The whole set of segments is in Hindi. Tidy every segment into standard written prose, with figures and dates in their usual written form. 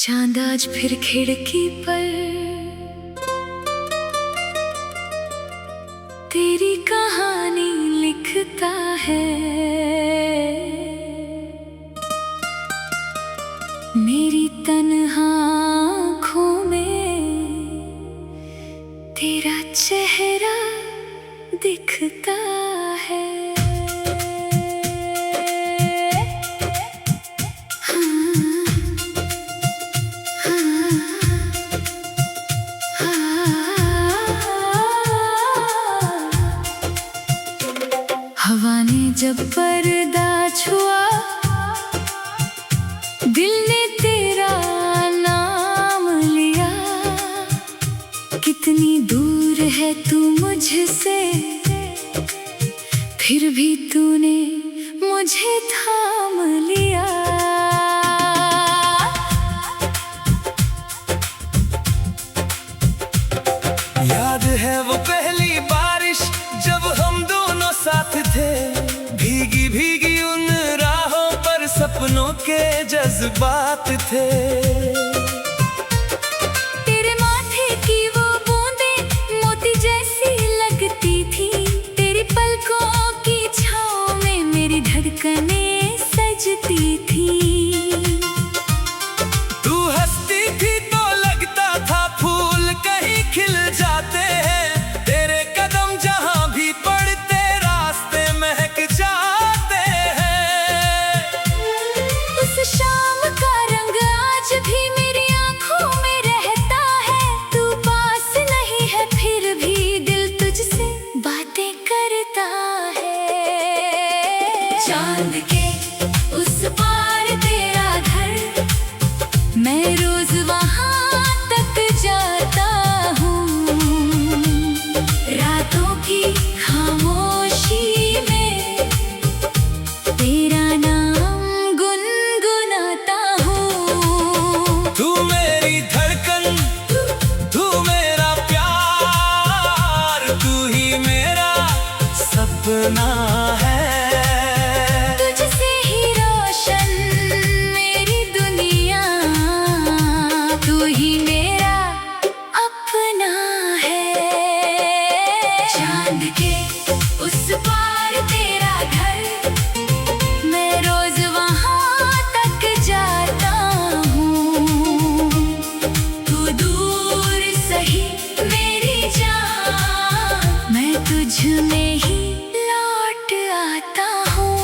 चांद आज फिर खिड़की पर तेरी कहानी लिखता है। मेरी तन्हा आँखों में तेरा चेहरा दिखता है। हवा ने जब पर्दा छुआ, दिल ने तेरा नाम लिया। कितनी दूर है तू मुझसे, फिर भी तूने मुझे थाम लिया। याद है वो पहली बारिश जब हम दोनों साथ थे, भीगी भीगी उन राहों पर सपनों के जज्बात थे। तेरे माथे की वो बूंदें मोती जैसी लगती थी, तेरी पलकों की छाँव में मेरी धड़कनें सजती थी। तू हंसती थी तो लगता था फूल कहीं खिल जाते हैं, तेरे कदम जहां भी पड़ते रास्ते महक जाते हैं। उस शाम का रंग आज भी मेरी आंखों में रहता है। तू पास नहीं है फिर भी दिल तुझसे बातें करता है। चांद के उस पार तेरा घर, मैं रोज वहां तक जाता हूँ। रातों की खामोशी में तेरा नाम गुनगुनाता हूँ। तू मेरी धड़कन, तू मेरा प्यार, तू ही मेरा सपना है। तुझसे ही रोशन मेरी दुनिया, तू ही मेरा अपना है। चांद के उस पार तेरा घर, मैं रोज वहां तक जाता हूँ। तू दूर सही मेरी जान, मैं तुझ में ही लौट आता हूँ।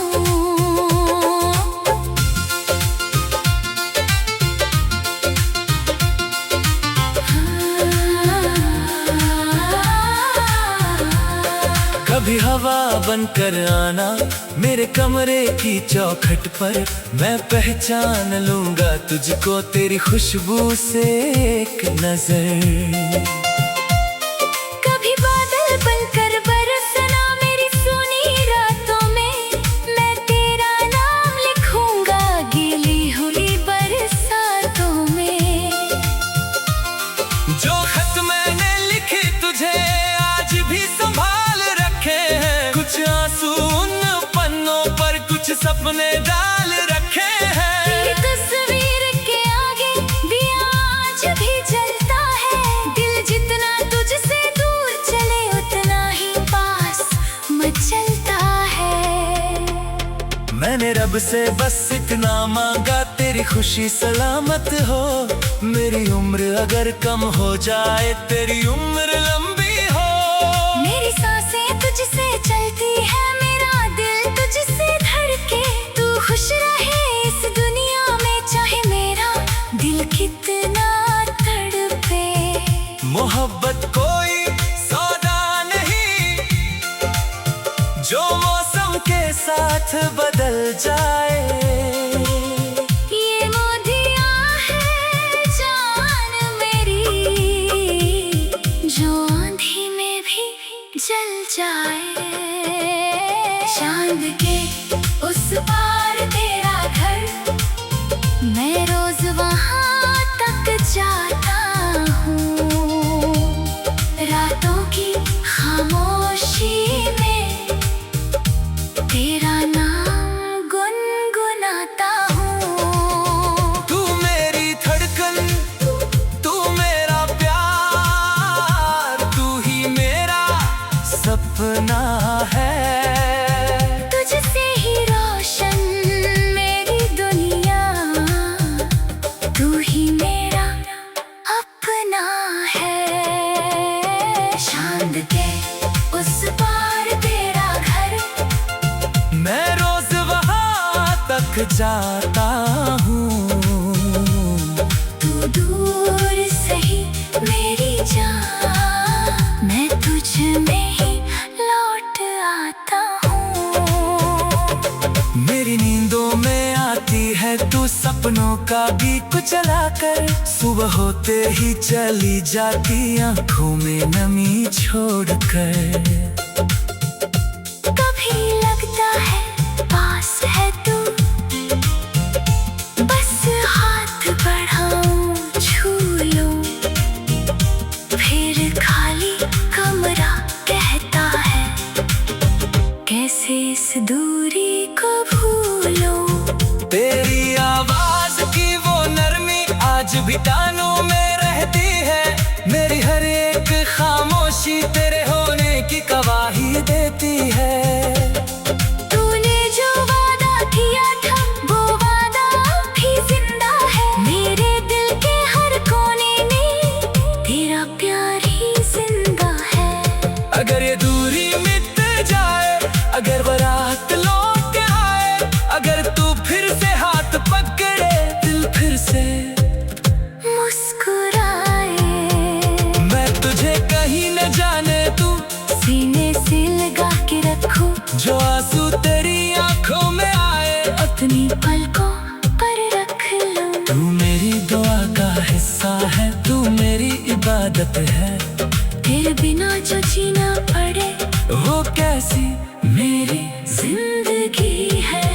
कभी हवा बनकर आना मेरे कमरे की चौखट पर, मैं पहचान लूंगा तुझको तेरी खुशबू से एक नजर। कभी बादल बनकर बरसना मेरी सोनी रातों में, मैं तेरा नाम लिखूंगा गीली हुई बरसातों में। जो खत मैंने लिखे तुझे आज भी संभाल रखे हैं, कुछ आंसू उन पन्नों पर, कुछ सपने डाल रखे तेरी हैं। तस्वीर के आगे दिया आज भी जलता है। दिल जितना तुझसे दूर चले उतना ही पास मचलता है। मैंने रब से बस इतना मांगा तेरी खुशी सलामत हो। मेरी उम्र अगर कम हो जाए तेरी उम्र लंबी हो। मेरी सांसें तुझसे चलती है, मेरा दिल तुझसे धड़के। तू खुश रहे इस दुनिया में चाहे मेरा दिल कितना तड़पे। मोहब्बत कोई सौदा नहीं जो मौसम के साथ बदल जाए। ये मोदिया है जान मेरी, जो आंधी में भी जल जाए। चांद के उस पार तेरा घर, मैं रोज वहां तक जाता हूँ। रातों की खामोशी में तेरा नाम गुन चलाकर सुबह होते ही चली जाती आंखों में नमी छोड़कर। कभी लगता है पास है तू, बस हाथ बढ़ाऊं छू लूं, फिर खाली कमरा कहता है कैसे इस दूरी को भूलूं। तेरी आवाज की वो नरमी आज भी कानों में रहती है, मेरी हर एक खामोशी तेरे होने की गवाही देती है। तूने जो वादा किया था वो वादा भी जिंदा है, मेरे दिल के हर कोने में तेरा प्यार ही जिंदा है। अगर ये दूरी मिट जाए, अगर बारात लौट आए, अगर तू फिर से हाथ पकड़े, दिल फिर से मुस्कुराए, मैं तुझे कहीं न जाने तू सीने से लगा के रखूं, जो आंसू तेरी आंखों में आए अपनी पलकों पर रख लूं। तू मेरी दुआ का हिस्सा है, तू मेरी इबादत है, तेरे बिना जो जीना पड़े वो कैसी मेरी जिंदगी है।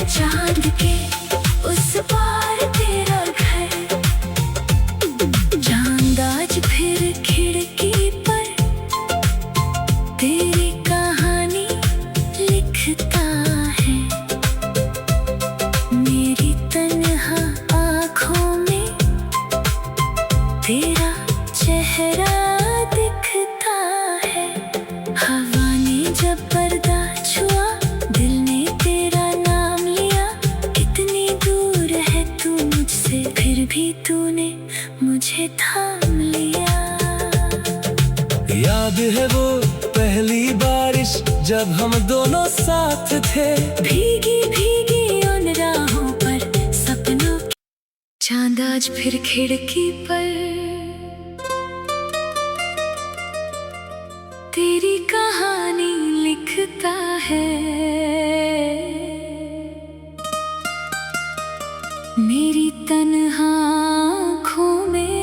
चांद के उस पार तेरा घर, चांद आज फिर खिड़की पर तेरी कहानी लिखता है, मेरी तन्हा आँखों में तेरा चेहरा दिखता है। हवा ने जब पर्दा छुआ, दिल ने तेरा नाम लिया, कितनी दूर है तू मुझसे, फिर भी तूने मुझे थाम लिया। याद है वो पहली बारिश जब हम दोनों साथ थे, भीगी भीगी उन राहों पर सपनों की, चांद आज फिर खिड़की पर तेरी कहानी लिखता है, मेरी तन्हा आँखों में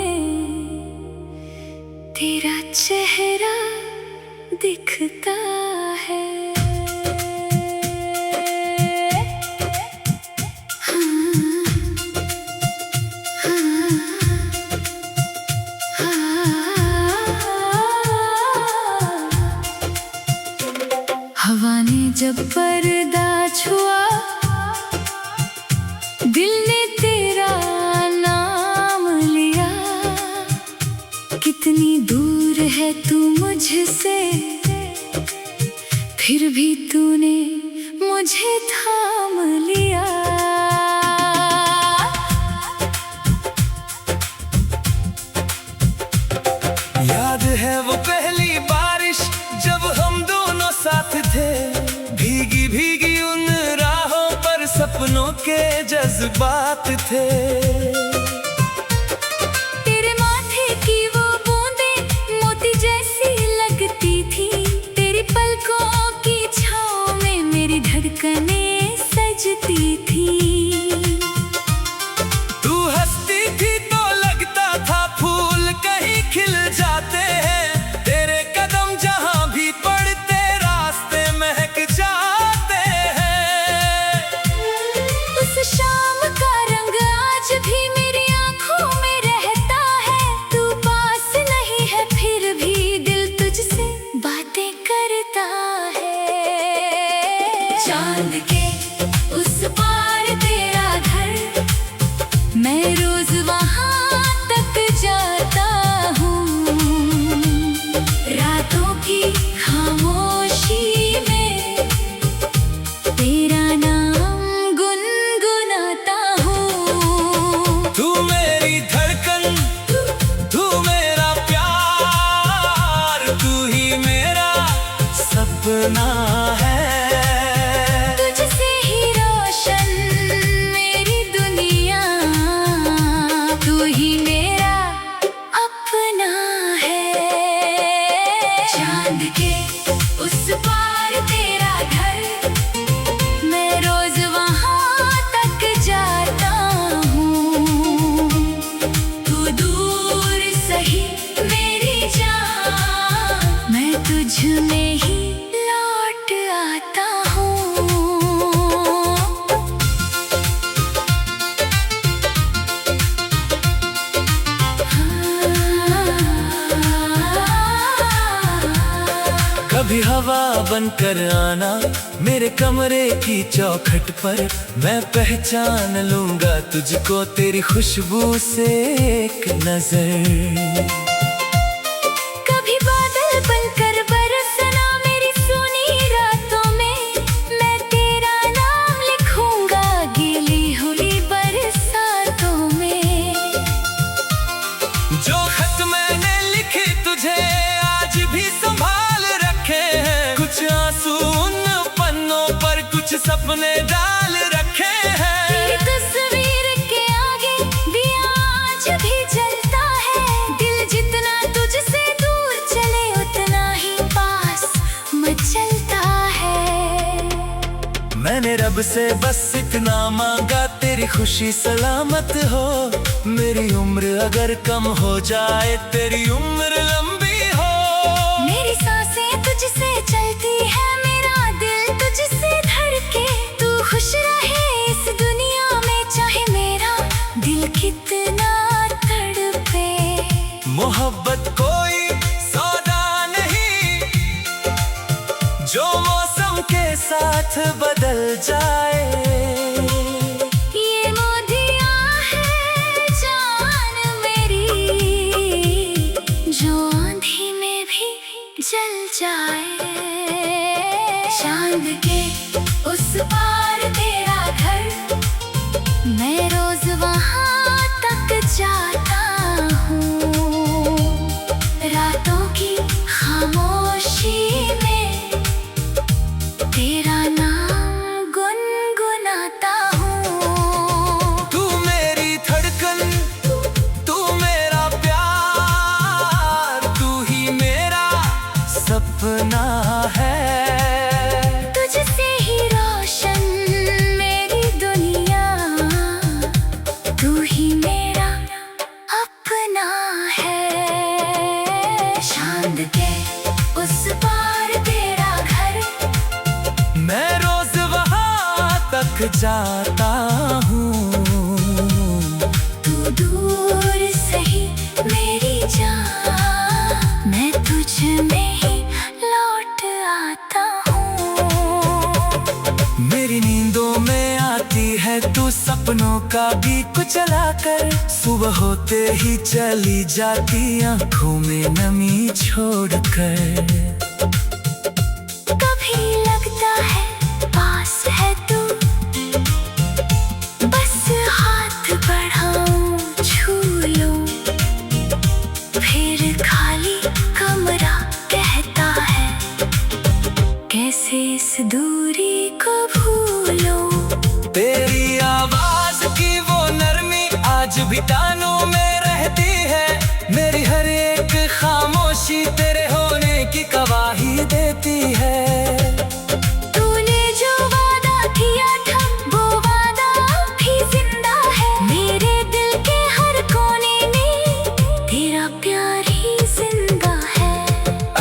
तेरा चेहरा दिखता है। हवा ने जब पर्दा छुआ, दिल ने तेरा नाम लिया, कितनी दूर है तू मुझसे, फिर भी तूने मुझे थाम लिया। याद है वो पहली बारिश जब हम दोनों साथ थे, भीगी भीगी उन राहों पर सपनों के जज्बात थे। तेरे माथे की वो बूंदें मोती जैसी लगती थी, तेरी पलकों की छाँव में मेरी धड़कनें सजती थी। तू हंसती थी तो लगता था फूल कहीं खिल जाते हैं, तेरे कदम जहां भी पड़ते रास्ते महक जाते हैं। उस शाम का रंग आज भी मेरी आंखों में रहता है, तू पास नहीं है फिर भी दिल तुझसे बातें करता है। चांद के उस पार तेरा घर, मैं रोज वहां तक जाता हूँ, रातों की खामोशी में तेरा नाम गुनगुनाता हूँ। तू मेरी धड़कन, तू मेरा प्यार, तू ही मेरा सपना है। तुझसे ही रोशन मेरी दुनिया, तू ही कभी हवा बनकर आना मेरे कमरे की चौखट पर, मैं पहचान लूंगा तुझको तेरी खुशबू से एक नजर। कभी बादल बनकर बरसना मेरी सूनी रातों में, मैं तेरा नाम लिखूंगा गीली हुई बरसातों में। जो खत मैंने लिखे तुझे आज भी संभाल रखे हैं, कुछ आंसू उन पन्नों पर, कुछ सपने डाल रखे हैं। तेरी तस्वीर के आगे दिया आज भी जलता है, दिल जितना तुझसे दूर चले उतना ही पास मचलता है। मैंने रब से बस इतना मांगा तेरी खुशी सलामत हो, मेरी उम्र अगर कम हो जाए तेरी उम्र लंबी हो। मेरी सांसें तुझसे चलती है, मेरा दिल तुझसे धड़के, तू खुश रहे इस दुनिया में चाहे मेरा दिल कितना तड़पे। मोहब्बत कोई सौदा नहीं जो मौसम के साथ बदल जाए, ये मोदिया है जान मेरी, जो आंधी में भी जल जाए। चांद के उस पार तेरा घर, मैं रोज वहां तक जाता हूँ, रातों की खामोशी में तेरा नाम गुनगुनाता हूँ। तू मेरी धड़कन, तू मेरा प्यार, तू ही मेरा सपना है। तुझसे ही रोशन मेरी दुनिया, तू ही मेरा अपना है। चांद के उस पार तेरा घर, मैं रोज वहां तक जाता हूँ। तू दूर सही मेरी जान, मैं तुझ में ही लौट आता हूँ। मेरी नींदों में आती है तू सपनों का भी कुचला कर, सुबह होते ही चली जाती आंखों में नमी छोड़कर। कभी लगता है पास है तू, बस हाथ बढ़ाऊं छू लूं, फिर खाली कमरा कहता है कैसे इस दूरी को भूलूं। तेरी आवाज की वो नरमी आज भी कानों में रहती है, मेरी हर एक खामोशी तेरे होने की गवाही देती है। तूने जो वादा किया था वो वादा भी जिंदा है, मेरे दिल के हर कोने में तेरा प्यार ही जिंदा है।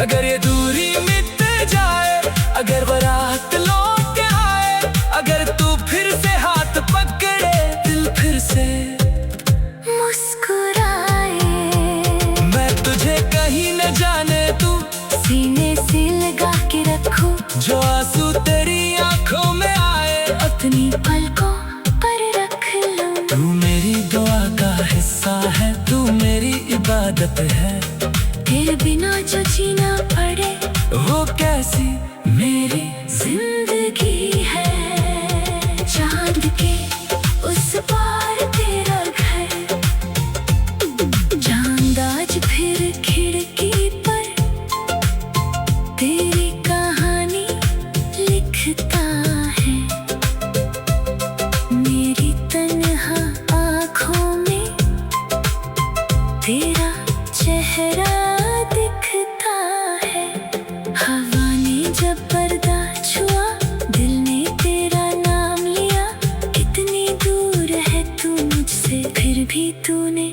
अगर ये दूरी मिट जाए, अगर बारात लौट आए, अगर तू फिर से हाथ पकड़े, दिल फिर से मुस्कुराए, मैं तुझे कहीं न जाने तू सीने से लगा के रखूं, जो आंसू तेरी आंखों में आए अपनी पलकों पर रख लूं। तू मेरी दुआ का हिस्सा है, तू मेरी इबादत है, तेरे बिना जो जीना पड़े वो कैसी मेरी जिंदगी है। चांद के उस पार तेरा घर, चांद आज फिर खिड़की पर तेरी कहानी लिखता है, मेरी तन्हा आँखों में तेरा चेहरा दिखता है। हवा ने जब पर्दा छुआ, दिल ने तेरा नाम लिया, कितनी दूर है तू मुझसे, फिर भी तूने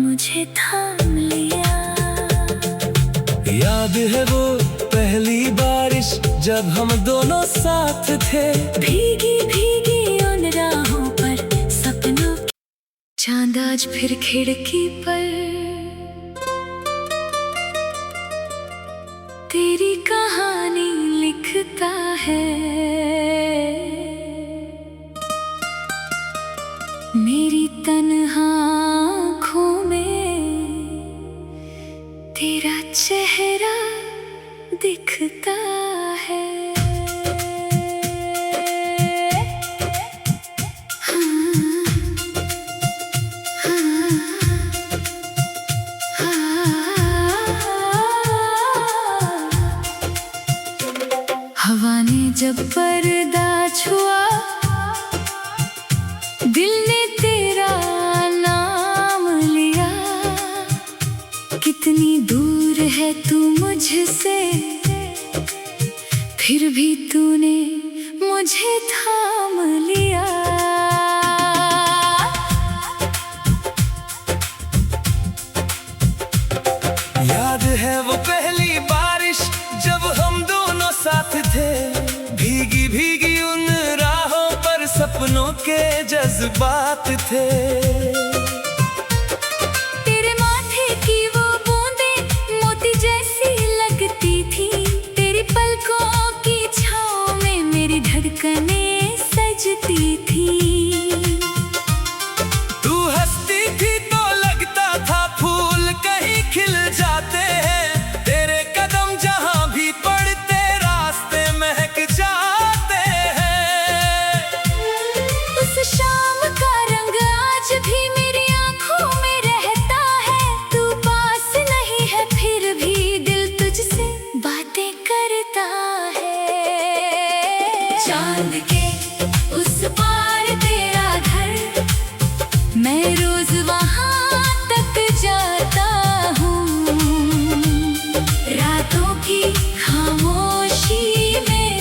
मुझे थाम लिया। याद है वो पहली बारिश जब हम दोनों साथ थे, भीगी भीगी उन राहों पर सपनों की, चांद आज फिर खिड़की पर तेरी कहानी दिखता है। हवा ने जब पर्दा छुआ, दिल ने तेरा नाम लिया। कितनी दूर है तू मुझसे, फिर भी तूने मुझे थाम लिया। याद है वो पहली बारिश जब हम दोनों साथ थे, भीगी भीगी उन राहों पर सपनों के जज्बात थे। तेरे माथे की वो बूंदें मोती जैसी लगती थी, तेरी पलकों की छाँव में मेरी धड़कनें सजती थी। तू हंसती थी तो लगता था फूल कहीं खिल जाते हैं, तेरे कदम जहां भी पड़ते रास्ते महक जाते हैं। उस शाम का रंग आज भी मेरी आंखों में रहता है, तू पास नहीं है फिर भी दिल तुझसे बातें करता है। चांद के उस पार तेरा घर, मैं रोज वहां तक जाता हूँ। रातों की खामोशी में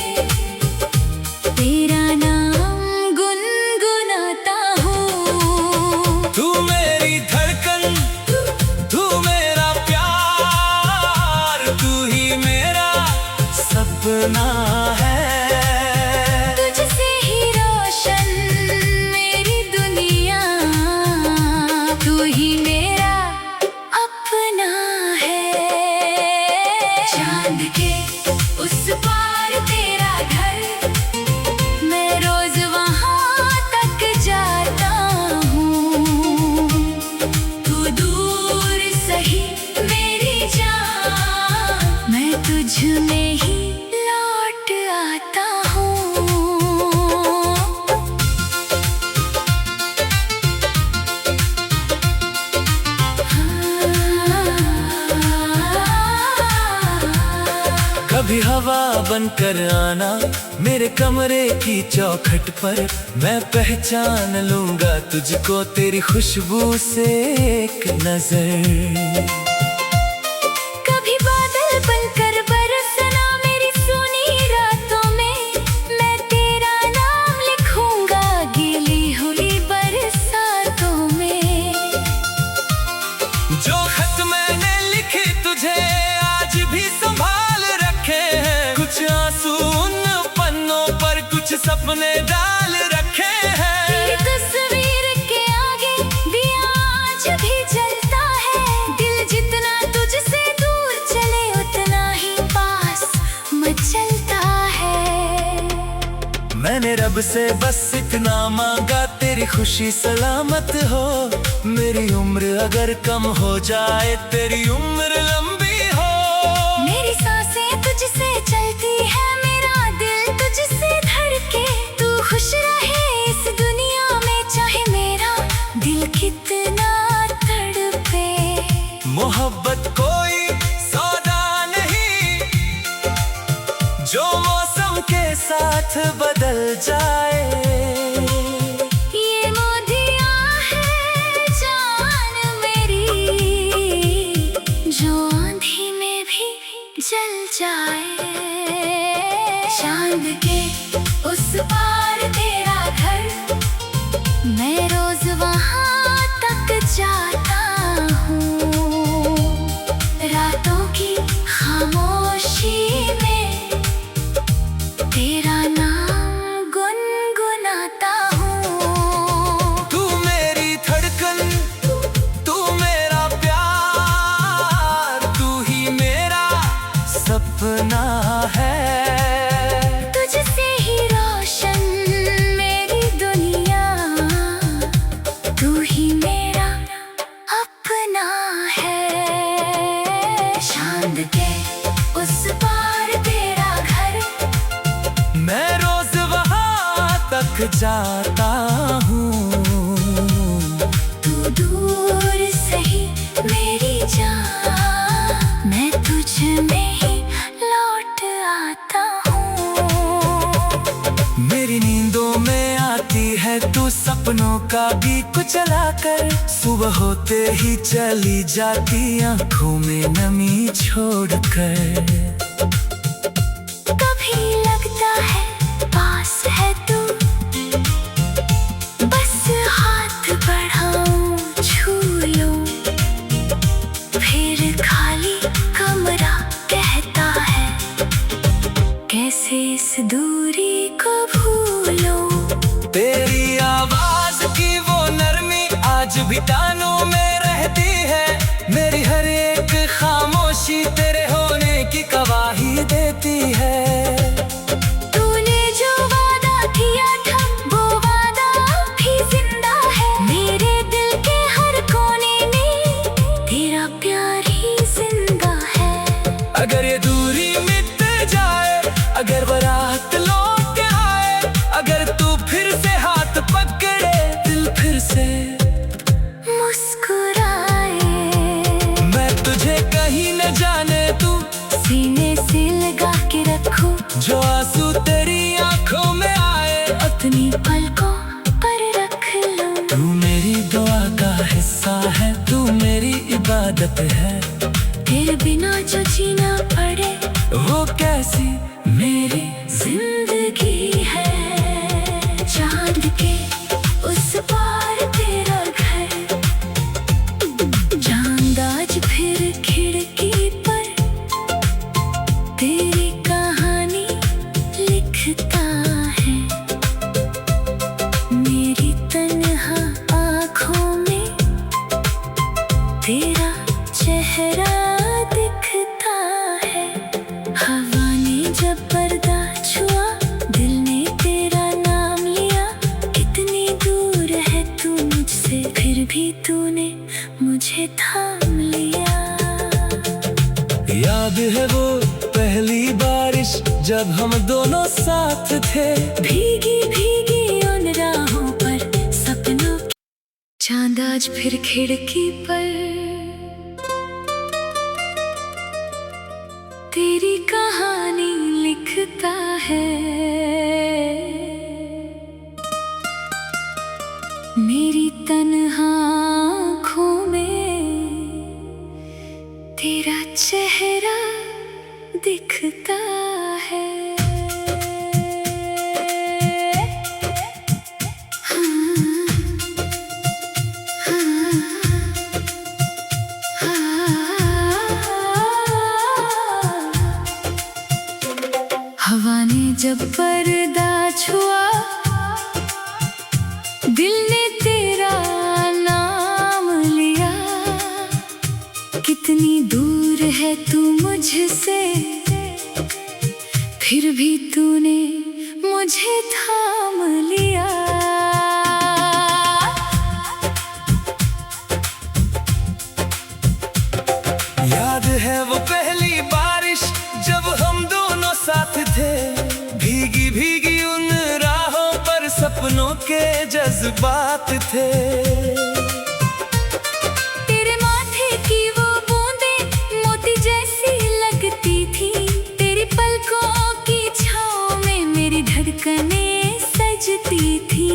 तेरा नाम गुनगुनाता हूँ। तू मेरी धड़कन, तू मेरा प्यार, तू ही मेरा सपना है। तुझसे ही रोशन मेरी दुनिया, तू ही मेरा अपना है। चांद के उस पार तेरा घर, मैं रोज वहां तक जाता हूँ। तू दूर सही मेरी जान, मैं तुझ में ही लौट आता हूँ। कभी हवा बनकर आना मेरे कमरे की चौखट पर, मैं पहचान लूंगा तुझको तेरी खुशबू से एक नजर। कभी बादल बनकर बरसना मेरी सुनी रातों में, मैं तेरा नाम लिखूंगा गीली हुई बरसातों में। जो खत मैंने लिखे तुझे आज भी संभाल रखे हैं, कुछ आंसू उन पन्नों पर, कुछ सपने डाल रखे हैं। तेरी तस्वीर के आगे दिया आज भी जलता है, दिल जितना तुझसे दूर चले उतना ही पास मचलता है। मैंने रब से बस इतना मांगा तेरी खुशी सलामत हो, मेरी उम्र अगर कम हो जाए तेरी उम्र लंबी हो। मेरी सांसें तुझसे चलती है, मेरा दिल तुझसे धड़के, तू खुश रहे इस दुनिया में चाहे मेरा दिल कितना तड़पे। मोहब्बत कोई सौदा नहीं जो मौसम के साथ बदल जाए। ये मोदिया है जान मेरी, जो आंधी में भी जल जाए। चांद के उस पार तेरा घर, मैं रोज वहां तक जाता हूँ। रातों की खामोशी में तेरा नाम गुनगुनाता हूँ। तू मेरी धड़कन, तू मेरा प्यार, तू ही मेरा सपना है। तुझसे ही रोशन मेरी दुनिया, तू ही मेरा अपना है। चांद के उस पार थक जाता हूँ। तू दूर सही मेरी जान, मैं तुझ में ही लौट आता हूँ। मेरी नींदों में आती है तू सपनों का भी कुचला कर, सुबह होते ही चली जाती आंखों में नमी छोड़कर। कभी लगता है पास है तू, बस हाथ बढ़ाऊं छू लूं, फिर खाली कमरा कहता है कैसे इस दूरी को भूलूं। तेरी आवाज की वो नरमी आज भी कानों में रहती है, मेरी हर एक खामोशी तेरे होने की गवाही देती है। तूने जो वादा किया था वो वादा भी जिंदा है, मेरे दिल के हर कोने में तेरा प्यार ही जिंदा है। अगर ये दूरी मिट जाए, अगर बारात लौट आए, अगर तू फिर से हाथ पकड़े, दिल फिर से मुस्कुराए, मैं तुझे कहीं न जाने तू सीने से लगा के रखूं, जो आंसू तेरी आंखों में आए अपनी पलकों पर रख लूं। तू मेरी दुआ का हिस्सा है, तू मेरी इबादत है, तेरे बिना जो जीना पड़े वो कैसी मेरी जिंदगी है। चांद के उस पार तेरा घर, चांद आज फिर खिड़की पर तेरी कहानी लिखता है। मेरी तन्हा आँखों में तेरा चेहरा दिखता है। हवा ने जब पर्दा छुआ, दिल ने तेरा नाम लिया, कितनी दूर है तू मुझसे, फिर भी तूने मुझे थाम लिया। याद है वो पहली बारिश जब हम दोनों साथ थे, भीगी भीगी उन राहों पर सपनों की, चांद आज फिर खिड़की पर तेरी कहानी लिखता है। मेरी तन्हा आँखों में तेरा चेहरा दिखता है। हवा ने जब पर्दा छुआ, दिल ने तेरा नाम लिया, कितनी दूर है तू मुझसे, फिर भी तूने मुझे थाम लिया। याद है वो पहली बारिश जब हम दोनों साथ थे, भीगी भीगी उन राहों पर सपनों के जज्बात थे। तेरे माथे की वो बूंदें मोती जैसी लगती थी, तेरी पलकों की छाँव में मेरी धड़कनें सजती थी।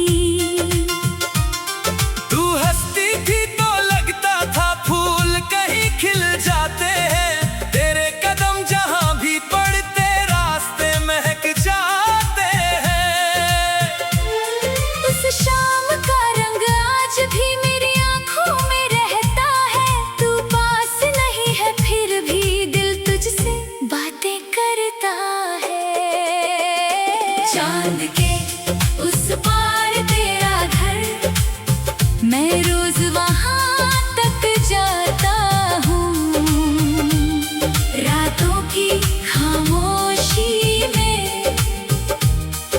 तू हंसती थी तो लगता था फूल कहीं खिल जाते हैं, तेरे कदम जहां भी पड़ते रास्ते महक जाते हैं। उस शाम का रंग आज भी मेरी आंखों में रहता है, तू पास नहीं है फिर भी दिल तुझसे बातें करता है। चांद के उस पार तेरा घर, मैं रोज वहां तक जाता हूँ, रातों की खामोशी में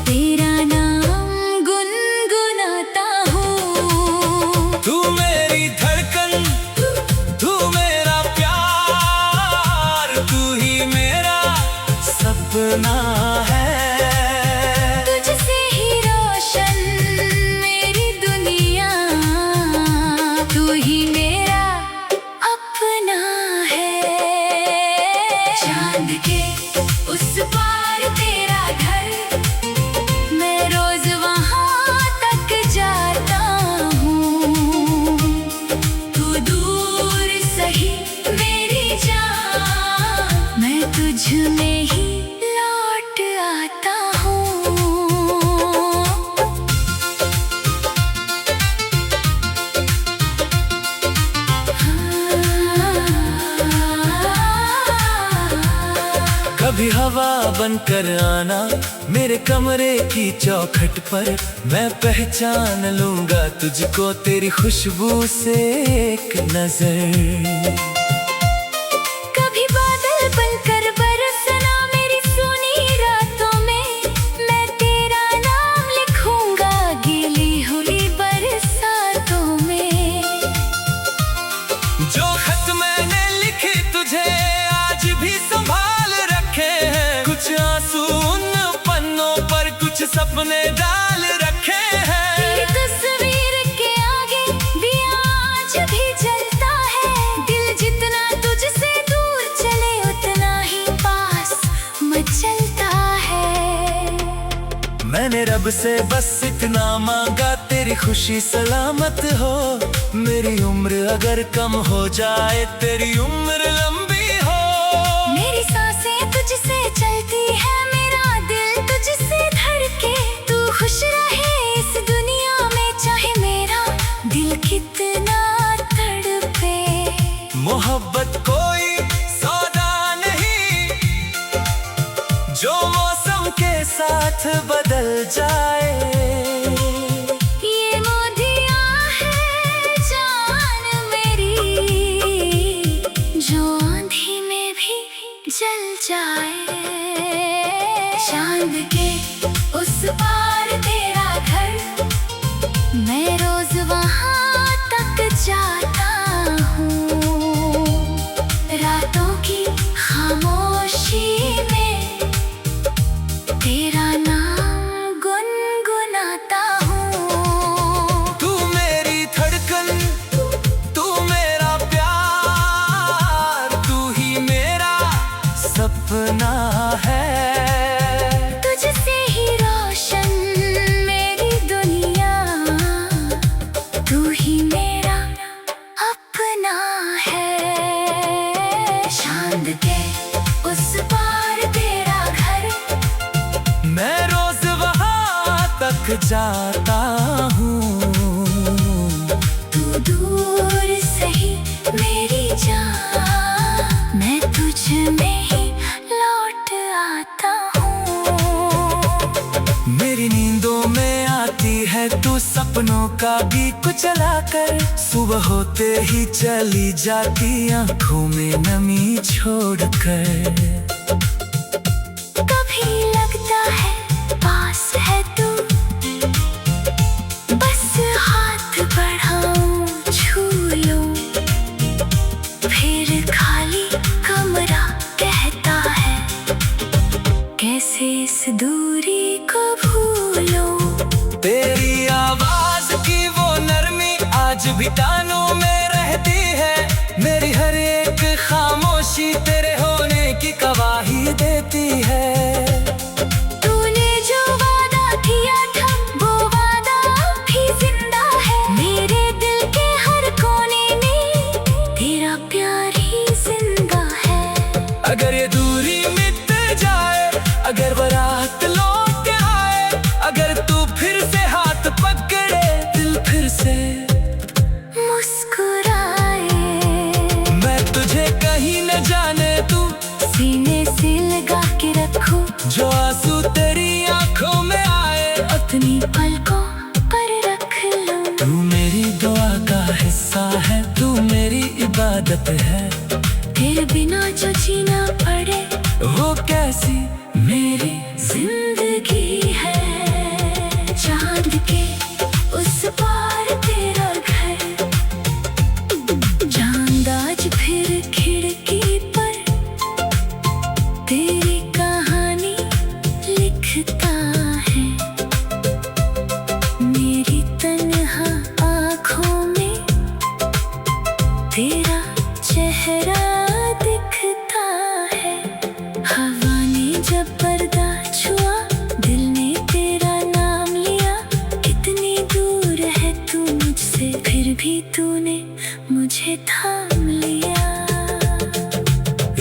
तेरा नाम गुनगुनाता हूँ। तू मेरी धड़कन, तू मेरा प्यार, तू ही मेरा सपना है। तुझसे ही रोशन मेरा अपना है। चांद के उस पार तेरा घर, मैं रोज वहां तक जाता हूँ। तू दूर सही मेरी जान, मैं तुझ में ही लौट आता हूँ। कभी हवा बनकर आना मेरे कमरे की चौखट पर, मैं पहचान लूंगा तुझको तेरी खुशबू से एक नजर। कभी बादल बनकर बरसना मेरी सुनी रातों में, मैं तेरा नाम लिखूंगा गीली हुई बरसातों में। जो खत मैंने लिखे तुझे आज भी संभाल रखे हैं, कुछ आंसू उन पन्नों पर, कुछ सपने डाल रखे हैं। तेरी तस्वीर के आगे दिया आज भी जलता है, दिल जितना तुझसे दूर चले उतना ही पास मचलता है। मैंने रब से बस इतना मांगा तेरी खुशी सलामत हो, मेरी उम्र अगर कम हो जाए तेरी उम्र लंबी हो। मेरी सांसें तुझसे चलती है, मेरा दिल तुझसे धड़के, तू खुश रहे इस दुनिया में चाहे मेरा दिल कितना तड़पे। मोहब्बत कोई सौदा नहीं जो मौसम के साथ बदल जाए। ये मोदिया है जान मेरी, जो आंधी में भी जल जाए। चांद के उस पार तेरा घर, मैं रोज वहां तक जाता हूँ। रातों की खामोशी में तेरा नाम गुनगुनाता हूँ। तू मेरी धड़कन, तू मेरा प्यार, तू ही मेरा सपना है। तुझसे ही रोशन मेरी दुनिया, तू ही मेरा अपना है। चांद के उस पार तेरा घर, मैं रोज वहां तक जाता हूँ। तू दूर सही मेरी जान, मैं तुझ में ही लौट आता हूँ। मेरी नींदों में आती है तू सपनों का भी कुचला कर, सुबह होते ही चली जाती आंखों में नमी छोड़कर। कभी लगता है पास है तू, बस हाथ बढ़ाऊं छू लूं, फिर खाली कमरा कहता है कैसे इस दूरी को भूलूं। तेरी आवाज की वो नरमी आज भी कानों में रहती है, मेरी हर एक खामोशी तेरे होने की गवाही देती है। तूने जो वादा किया था वो वादा भी जिंदा है, मेरे दिल के हर कोने में तेरा प्यार ही जिंदा है। अगर ये दूरी मिट जाए, अगर बारात लौट आए, अगर तू फिर से हाथ पकड़े, दिल फिर से मुस्कुराए, मैं तुझे कहीं न जाने तू सीने से लगा के रखूं, जो आंसू तेरी आंखों में आए अपनी पलकों पर रख लूं। तू मेरी दुआ का हिस्सा है, तू मेरी इबादत है, तेरे बिना जो जीना पड़े वो कैसी मेरी जिंदगी है। चांद के उस पार तेरा घर, चांद आज फिर खिड़की पर तेरी कहानी लिखता है। मेरी तन्हा आँखों में तेरा चेहरा दिखता है। हवा ने जब पर्दा छुआ, दिल ने तेरा नाम लिया। इतनी दूर है तू मुझसे, फिर भी तूने मुझे थाम लिया।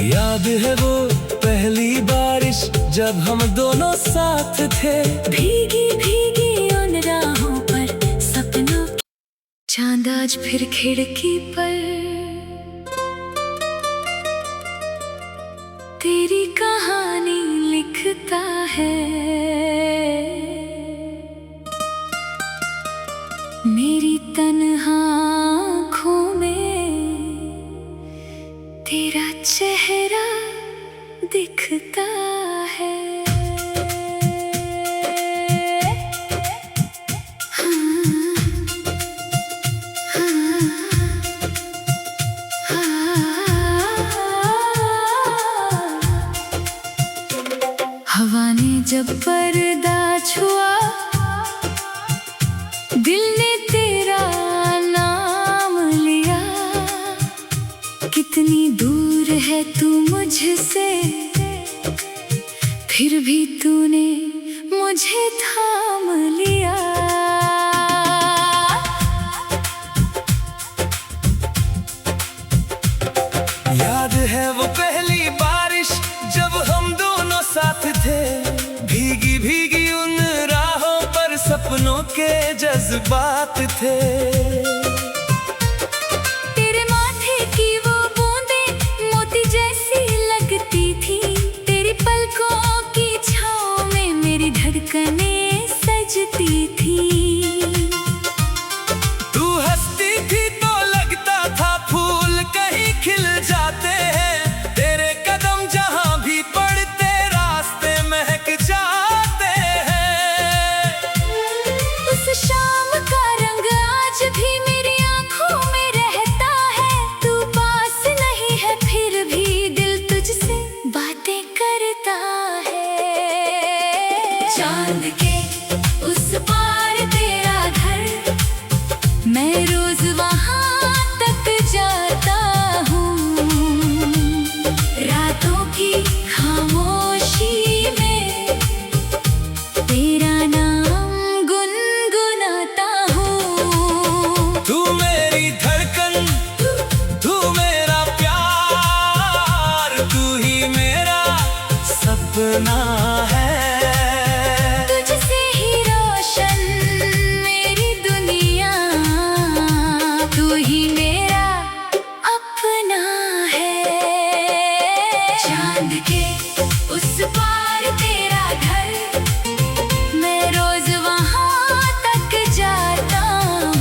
याद है वो पहली बारिश जब हम दोनों साथ थे, भीगी भीगी उन राहों पर सपनों की। चांद आज फिर खिड़की पर तेरी कहानी लिखता है। मेरी तन्हा आँखों में तेरा चेहरा दिखता है। हवा ने जब पर्दा छुआ, दिल ने तेरा नाम लिया। कितनी दूर है तू मुझसे, फिर भी तूने मुझे थाम लिया। याद है वो पहली बारिश जब हम दोनों साथ थे, भीगी भीगी उन राहों पर सपनों के जज्बात थे। तेरे माथे की वो बूंदें मोती जैसी लगती थी। तेरी पलकों की छाँव में मेरी धड़कनें सजती थी। तू हंसती थी तो लगता था फूल कहीं खिल जाते हैं। तेरे कदम जहां भी पड़ते रास्ते महक जाते हैं। उस शाम का रंग आज भी मेरी आंखों में रहता है। तू पास नहीं है फिर भी दिल तुझसे बातें करता है। चांद के उस पार तेरा घर, मैं रोज वहां तक जाता हूँ। रातों की खामोशी में तेरा नाम गुनगुनाता हूँ। तू मेरी धड़कन, तू मेरा प्यार, तू ही मेरा सपना है। तुझसे ही रोशन मेरी दुनिया, तू ही मेरा अपना है। चांद के उस पार तेरा घर, मैं रोज वहां तक जाता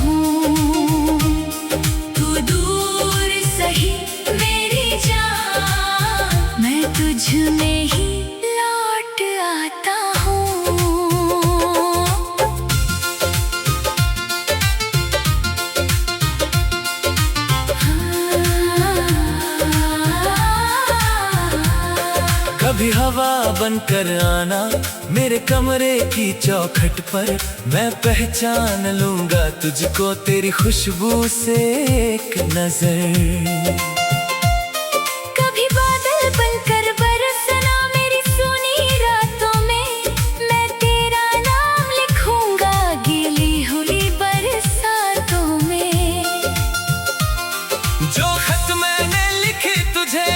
हूँ। तू दूर सही मेरी जान, मैं तुझ में ही लौट आता हूँ। कभी हवा बनकर आना मेरे कमरे की चौखट पर, मैं पहचान लूंगा तुझको तेरी खुशबू से एक नजर। कभी बादल बनकर बरसना मेरी सोनी रातों में, मैं तेरा नाम लिखूंगा गीली हुई बरसातों में। जो खत मैंने लिखे तुझे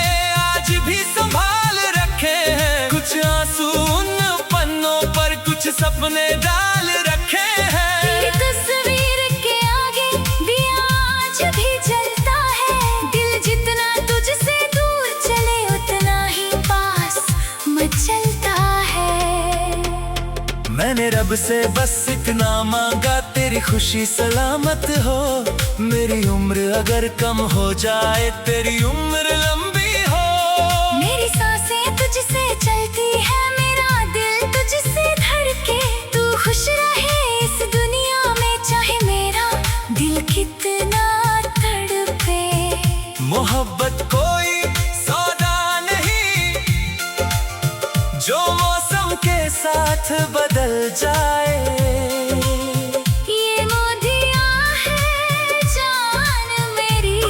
आज भी संभाल रखे हैं। कुछ आंसू उन पन्नों पर, कुछ सपने डाल रखे हैं। तेरी तस्वीर के आगे दिया आज भी जलता है। दिल जितना तुझसे दूर चले उतना ही पास मचलता है। मैंने रब से बस इतना मांगा तेरी खुशी सलामत हो। मेरी उम्र अगर कम हो जाए तेरी उम्र लंबी हो। मेरी सांसें तुझसे चलती है, मेरा दिल तुझसे धड़के। तू खुश रहे इस दुनिया में, चाहे मेरा दिल कितना तड़पे। मोहब्बत कोई सौदा नहीं जो मौसम के साथ बदल जाए। ये मोदियाँ है जान मेरी,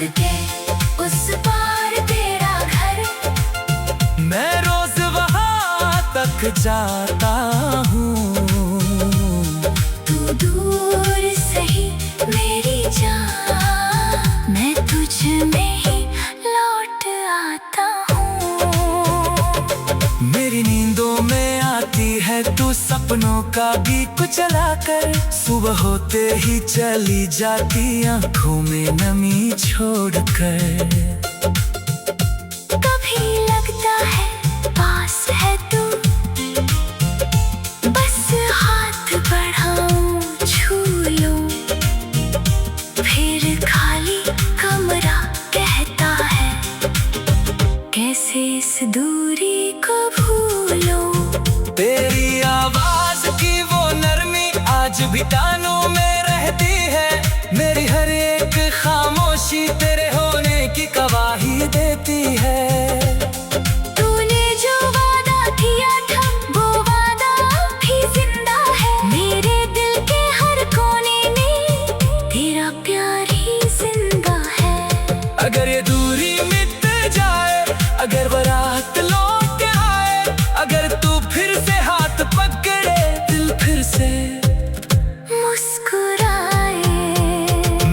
चांद के उस पार तेरा घर, मैं रोज वहाँ तक जाता हूँ। तू दूर सही मेरी जान, मैं तुझ में ही लौट आता हूँ। मेरी नींदों में आती है तू सपनों का गीत चला कर, सुबह होते ही चली जाती आंखों में नमी छोड़कर। कभी लगता है पास है तू, बस हाथ बढ़ाऊं छू लूं, फिर खाली कमरा कहता है कैसे इस दूरी को भूलूं। तेरी आवाज की वो नरमी आज भी कानों में रहती है, मेरी हर एक खामोशी तेरे होने की गवाही देती है। तूने जो वादा किया था वो वादा भी जिंदा है, मेरे दिल के हर कोने में तेरा प्यार ही जिंदा है। अगर ये दूरी मिट जाए, अगर बारात लौट आए, अगर तू फिर से हाथ पकड़े, दिल फिर से मुस्कुराए,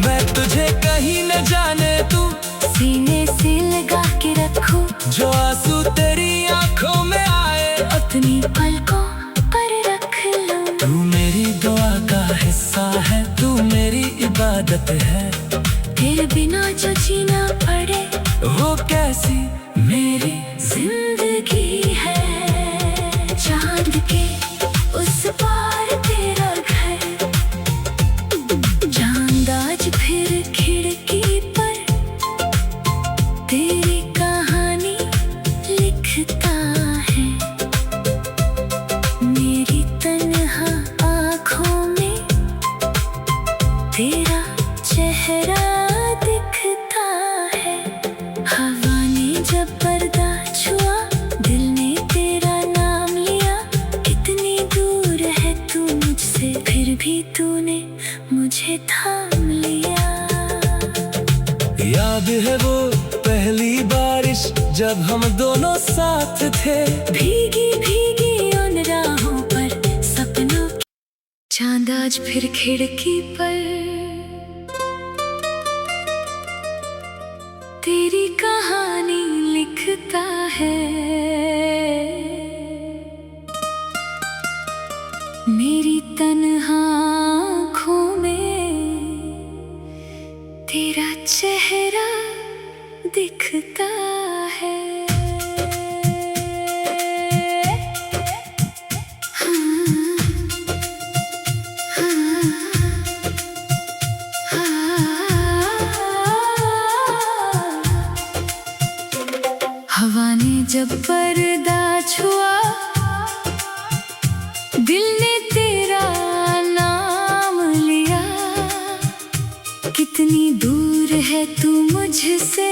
मैं तुझे कहीं न जाने तू सीने से लगा के रखूं, जो आंसू तेरी आंखों में आए अपनी पलकों पर रख लूं। तू मेरी दुआ का हिस्सा है, तू मेरी इबादत है, तेरे बिना जो जीना पड़े वो कैसी मेरी जिंदगी है। चांद के उस पार तेरा घर, चांद आज फिर खिड़की पर तेरी कहानी लिखता है, मेरी तन्हा आँखों में तेरा चेहरा दिखता है। हवा ने जब पर्दा छुआ, दिल ने तेरा नाम लिया, कितनी दूर है तू मुझसे, फिर भी तूने मुझे थाम लिया। याद है वो पहली बारिश जब हम दोनों साथ थे, भीगी भीगी उन राहों पर सपनों की, चांद आज फिर खिड़की पर तेरी कहानी लिखता है, मेरी तन्हा आँखों में तेरा चेहरा दिखता है। हवा ने जब पर्दा छुआ, दिल ने तेरा नाम लिया, कितनी दूर है तू मुझसे,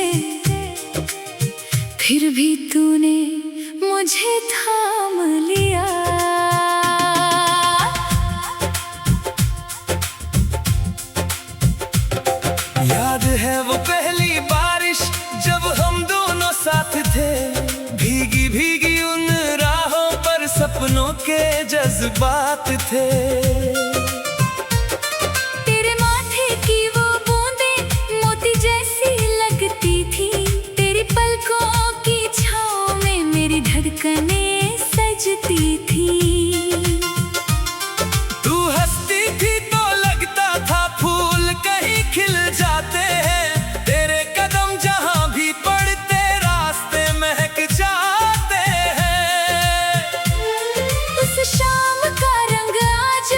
फिर भी तूने मुझे थाम लिया। याद है वो पहली बारिश जब हम दोनों साथ थे, भीगी भीगी उन राहों पर सपनों के जज्बात थे। तेरे माथे की वो बूंदें मोती जैसी लगती थी, तेरी पलकों की छाँव में मेरी धड़कनें सजती थी। तू हंसती थी तो लगता था फूल कहीं खिल जाते हैं, तेरे कदम जहां भी पड़ते रास्ते महक जाते हैं। उस शाम का रंग आज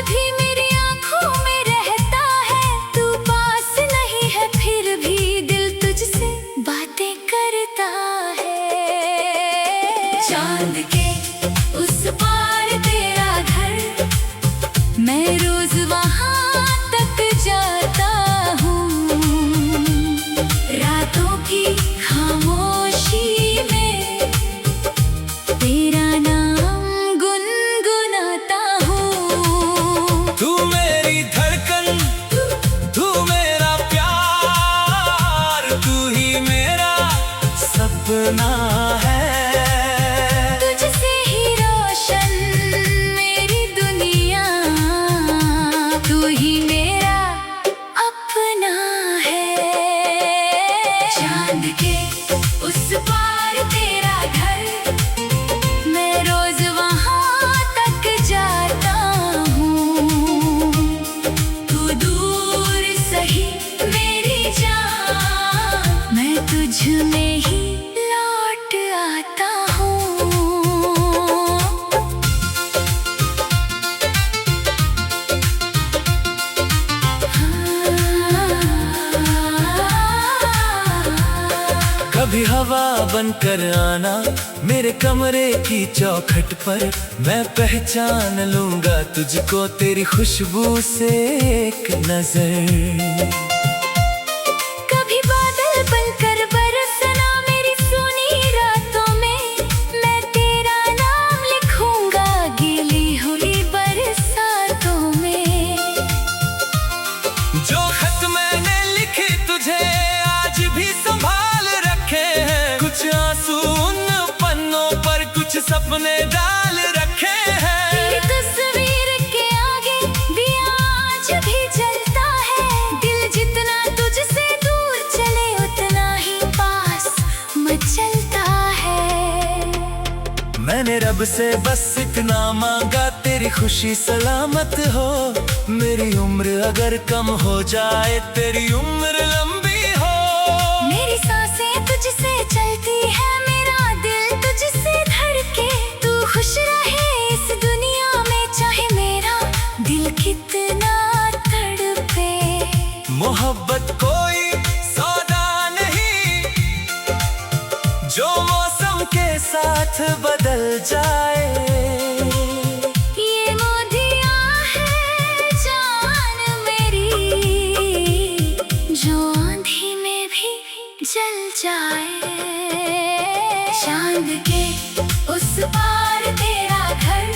सपना है। तुझसे ही रोशन मेरी दुनिया, तू ही मेरा अपना है। चांद के उस पार तेरा घर, मैं रोज वहाँ तक जाता हूँ। तू दूर सही मेरी जान, मैं तुझ में ही लौट आता हूँ। कभी हवा बनकर आना मेरे कमरे की चौखट पर, मैं पहचान लूंगा तुझको तेरी खुशबू से एक नजर। कभी बादल बनकर बरसना मेरी सुनी रातों में, मैं तेरा नाम लिखूंगा गीली हुई बरसातों में। जो खत मैंने लिखे तुझे आज भी संभाल रखे हैं, कुछ आंसू उन पन्नों पर, कुछ सपने डाल रखे हैं। तेरी तस्वीर के आगे दिया आज भी जलता है, दिल जितना तुझसे दूर चले उतना ही पास मचलता है। मैंने रब से बस इतना मांगा तेरी खुशी सलामत हो, मेरी उम्र अगर कम हो जाए तेरी उम्र लंबी हो। मेरी सांसें तुझसे चलती है, मेरा दिल तुझसे धड़के, तू खुश रहे इस दुनिया में चाहे मेरा दिल कितना तड़पे। मोहब्बत कोई सौदा नहीं जो मौसम के साथ बदल जाए। ये मोदिया है जान मेरी, जो आंधी में भी जल जाए। चांद के उस पार तेरा घर,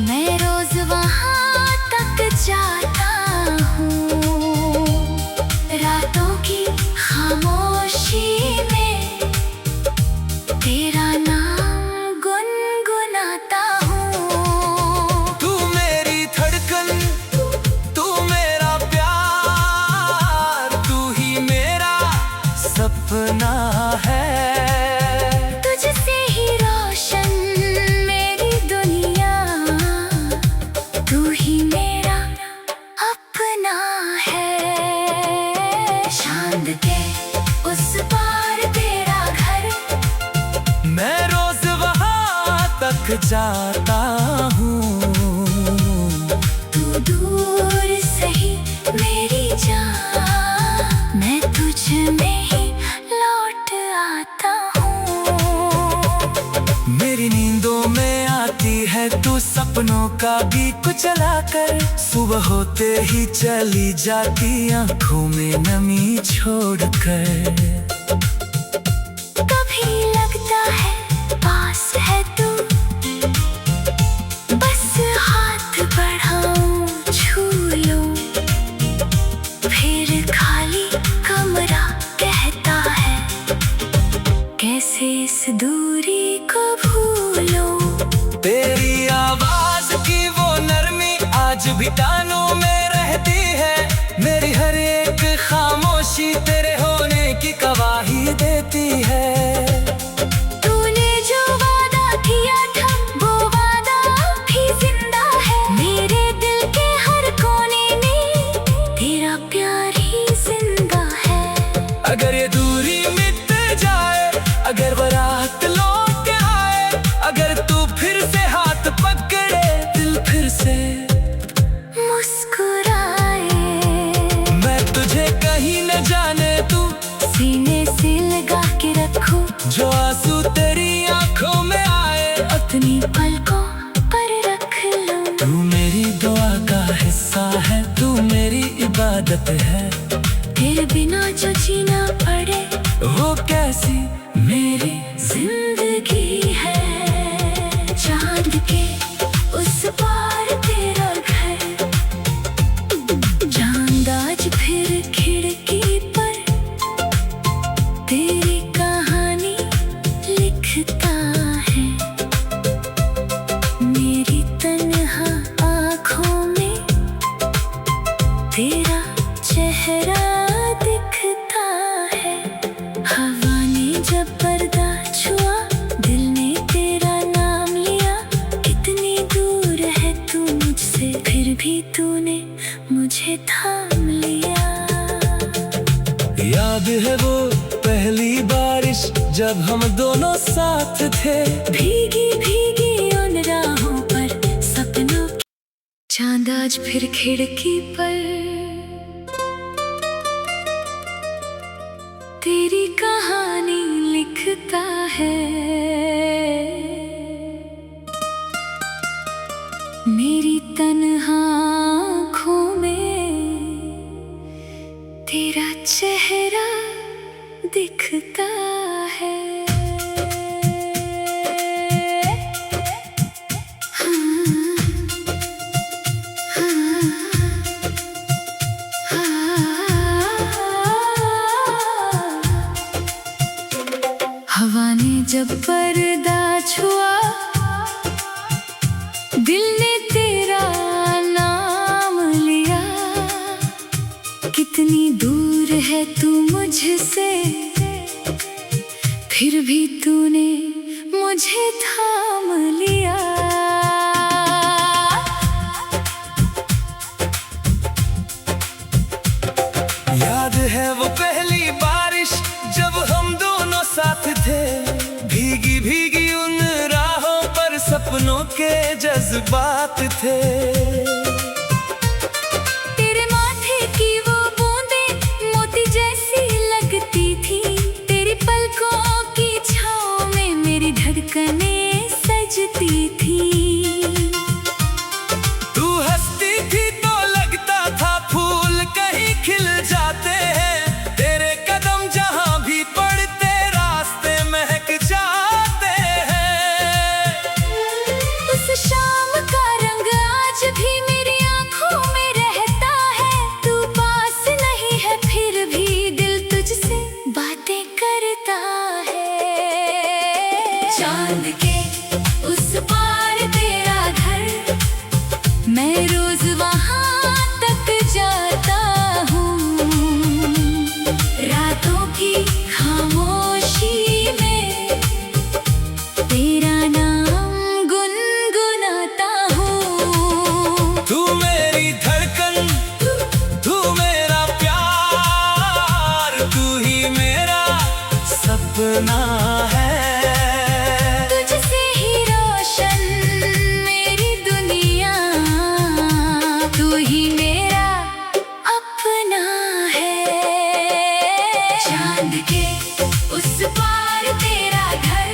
मैं रोज वहाँ तक जाता हूँ। रातों की खामोशी में तेरा नाम गुनगुनाता हूँ। तू मेरी धड़कन, तू मेरा प्यार, तू ही मेरा सपना है। तुझसे ही रोशन मेरी दुनिया, तू ही मेरा अपना है। चांद के उस पार तेरा घर, मैं रोज वहाँ तक जाता हूँ। तू दूर सही मेरी जान, मैं तुझ में ही लौट आता हूँ। मेरी नींदों में आती है तू सपनों का गीत चलाकर, सुबह होते ही चली जाती आंखों में नमी छोड़कर। कभी लगता है पास है तू, बस हाथ बढ़ाऊं छू लूं, फिर खाली कमरा कहता है कैसे इस दूरी को भूलूं। तेरी आवाज की वो नरमी आज भी कानों में रहती है, मेरी हर एक खामोशी तेरे होने की गवाही देती है। तूने जो वादा किया था वो वादा भी जिंदा है, मेरे दिल के हर कोने में तेरा प्यार ही जिंदा है। अगर ये दूरी मिट जाए, अगर बारात लौट आए, अगर तू फिर से हाथ पकड़े, दिल फिर से मुस्कुराए, मैं तुझे कहीं न जाने तू सीने से लगा के रखूं, जो आंसू तेरी आंखों में आए अपनी पलकों पर रख लूं। तू मेरी दुआ का हिस्सा है, तू मेरी इबादत है, तेरे बिना जो जीना पड़े वो कैसी मेरी जिंदगी है। चांद के उस पार तेरा घर, चांद आज फिर खिड़की पर तेरी कहानी याद है वो पहली बारिश जब हम दोनों साथ थे, भीगी भीगी उन राहों पर सपनों की। चांद आज फिर खिड़की पर तेरी कहानी लिखता है। मेरी तन्हा आँखों में तेरा चेहरा दिखता है। हवा ने जब पर्दा छुआ, दिल ने तेरा नाम लिया। कितनी दूर है तू मुझसे, फिर भी तूने मुझे थाम लिया। याद है वो पहली बारिश जब हम दोनों साथ थे, भीगी भीगी उन राहों पर सपनों के जज्बात थे। तेरे माथे की वो बूंदें मोती जैसी लगती थी, तेरी पलकों की छाँव में मेरी धड़कनें सजती थी। तू हंसती थी तो लगता था फूल कहीं खिल जाते हैं, तेरे कदम जहां भी पड़ते रास्ते महक जाते हैं। उस शाम का रंग आज भी मेरी आंखों में रहता है, तू पास नहीं है फिर भी दिल तुझसे बातें करता है। चांद के उस पार तेरा घर, मैं रोज वहां तक जाता हूँ। रातों की खामोशी में तेरा नाम गुनगुनाता हूँ। तू मेरी धड़कन, तू मेरा प्यार, तू ही मेरा सपना है। तुझसे ही रोशन मेरी दुनिया, तू ही मेरा अपना है। चांद के उस पार तेरा घर,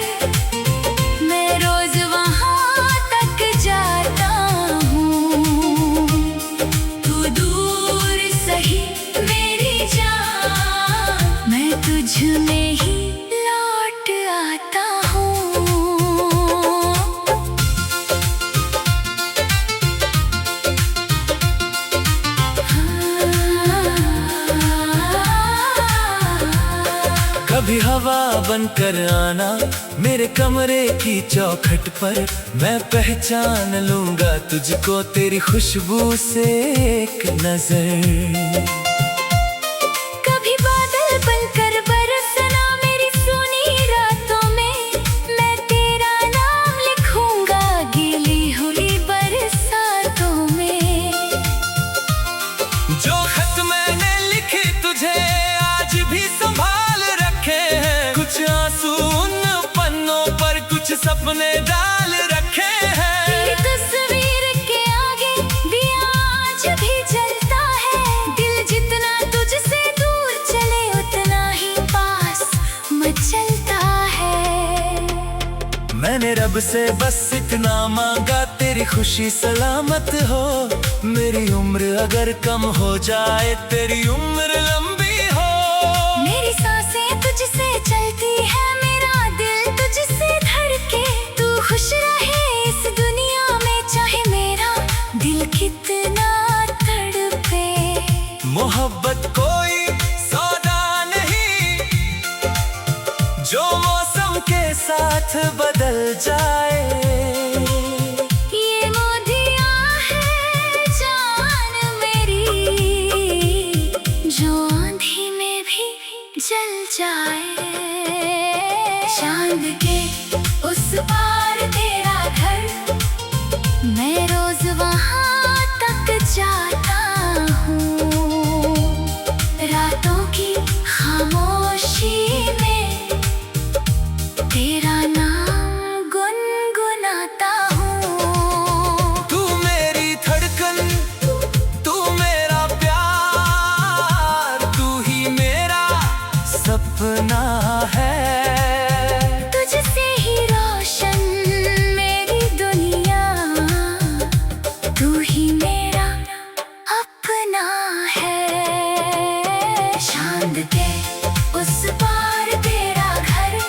मैं रोज वहां तक जाता हूँ। तू दूर सही मेरी जान, मैं तुझ में ही लौट आता हूँ। कभी हवा बनकर आना मेरे कमरे की चौखट पर, मैं पहचान लूंगा तुझको तेरी खुशबू से एक नजर। कभी बादल बनकर बरसना मेरी सुनी रातों में, मैं तेरा नाम लिखूंगा गीली हुई बरसातों में। जो खत मैंने लिखे तुझे आज भी संभाल रखे हैं, कुछ आंसू उन पन्नों पर कुछ सपने डाल रखे हैं। तेरी तस्वीर के आगे दिया आज भी जलता है, दिल जितना तुझसे दूर चले उतना ही पास मचलता है। मैंने रब से बस इतना मांगा तेरी खुशी सलामत हो, मेरी उम्र अगर कम हो जाए तेरी उम्र लंबी हो। मेरी सांसें तुझसे चलती है, मेरा दिल तुझसे धड़के, तू खुश रहे इस दुनिया में चाहे मेरा दिल कितना तड़पे। मोहब्बत कोई सौदा नहीं जो मौसम के साथ बदल जाए। ये मोदिया है जान मेरी, जो आंधी में भी जल जाए। चांद के उस पार तेरा घर, मैं रोज वहां तक जाता हूँ। रातों की सपना है। तुझसे ही रोशन मेरी दुनिया, तू ही मेरा अपना है। चांद के उस पार तेरा घर,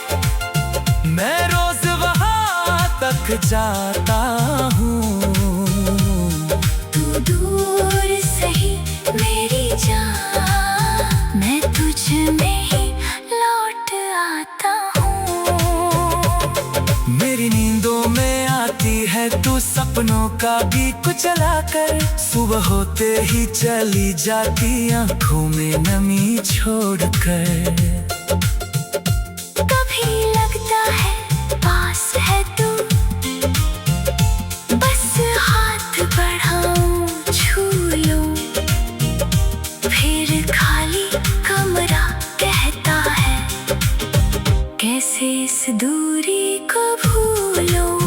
मैं रोज वहाँ तक जाता हूँ। तू दूर सही मेरी जान, मैं तुझ में ही लौट आता हूँ। मेरी नींदों में आती है तू सपनों का बीक चला कर, सुबह होते ही चली जाती आंखों में नमी छोड़कर। कभी लगता है पास है तू, बस हाथ बढ़ाऊं छू लूं, फिर खाली कमरा कहता है कैसे इस दूरी को भूलूं।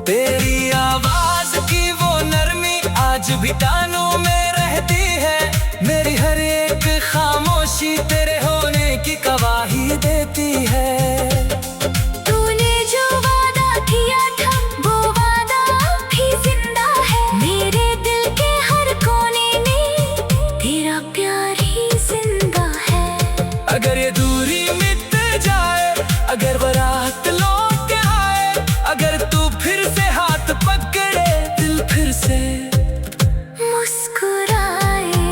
तेरी आवाज की वो नरमी आज भी कानों में रहती है, मेरी हर एक खामोशी तेरे होने की गवाही देती है। तूने जो वादा किया था वो वादा भी जिंदा है, मेरे दिल के हर कोने में तेरा प्यार ही जिंदा है। अगर ये दूरी मिट जाए, अगर बारात लौट के आए, अगर तू फिर से हाथ पकड़े, दिल फिर से मुस्कुराए,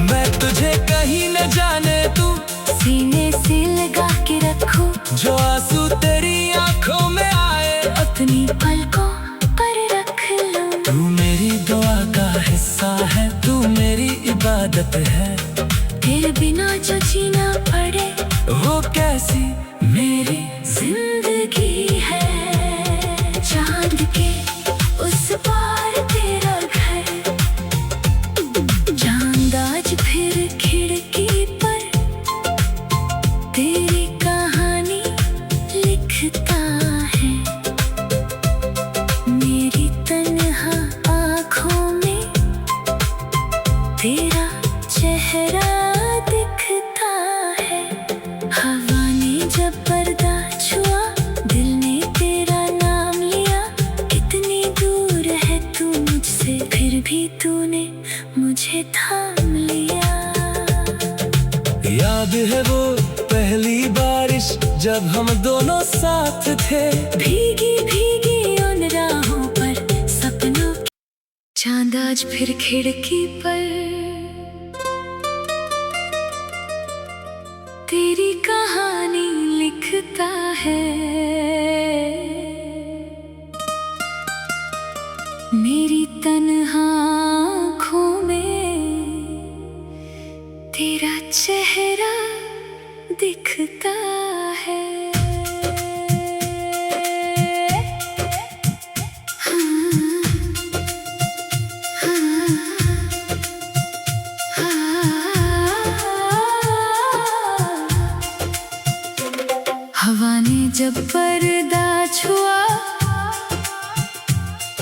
मैं तुझे कहीं न जाने तू सीने से लगा के रखूं, जो आंसू तेरी आंखों में आए अपनी पलकों पर रख लूं। तू मेरी दुआ का हिस्सा है, तू मेरी इबादत है। तेरे बिना जो जीना पड़े वो कैसी मेरी जिंदगी है। चांद के उस पार तेरा घर, चांद आज फिर खिड़की पर तेरी कहानी लिखता है। मेरी तन्हा आँखों में तेरा चेहरा दिखता है। हवा ने जब पर्दा छुआ, दिल ने तेरा नाम लिया, कितनी दूर है तू मुझसे, फिर भी तूने मुझे थाम लिया। याद है वो पहली बारिश जब हम दोनों साथ थे, भीगी भीगी उन राहों पर सपनों की, चांद आज फिर खिड़की पर तेरी कहानी लिखता है। मेरी तन्हा आँखों में तेरा चेहरा दिखता है। हवा ने जब पर्दा छुआ,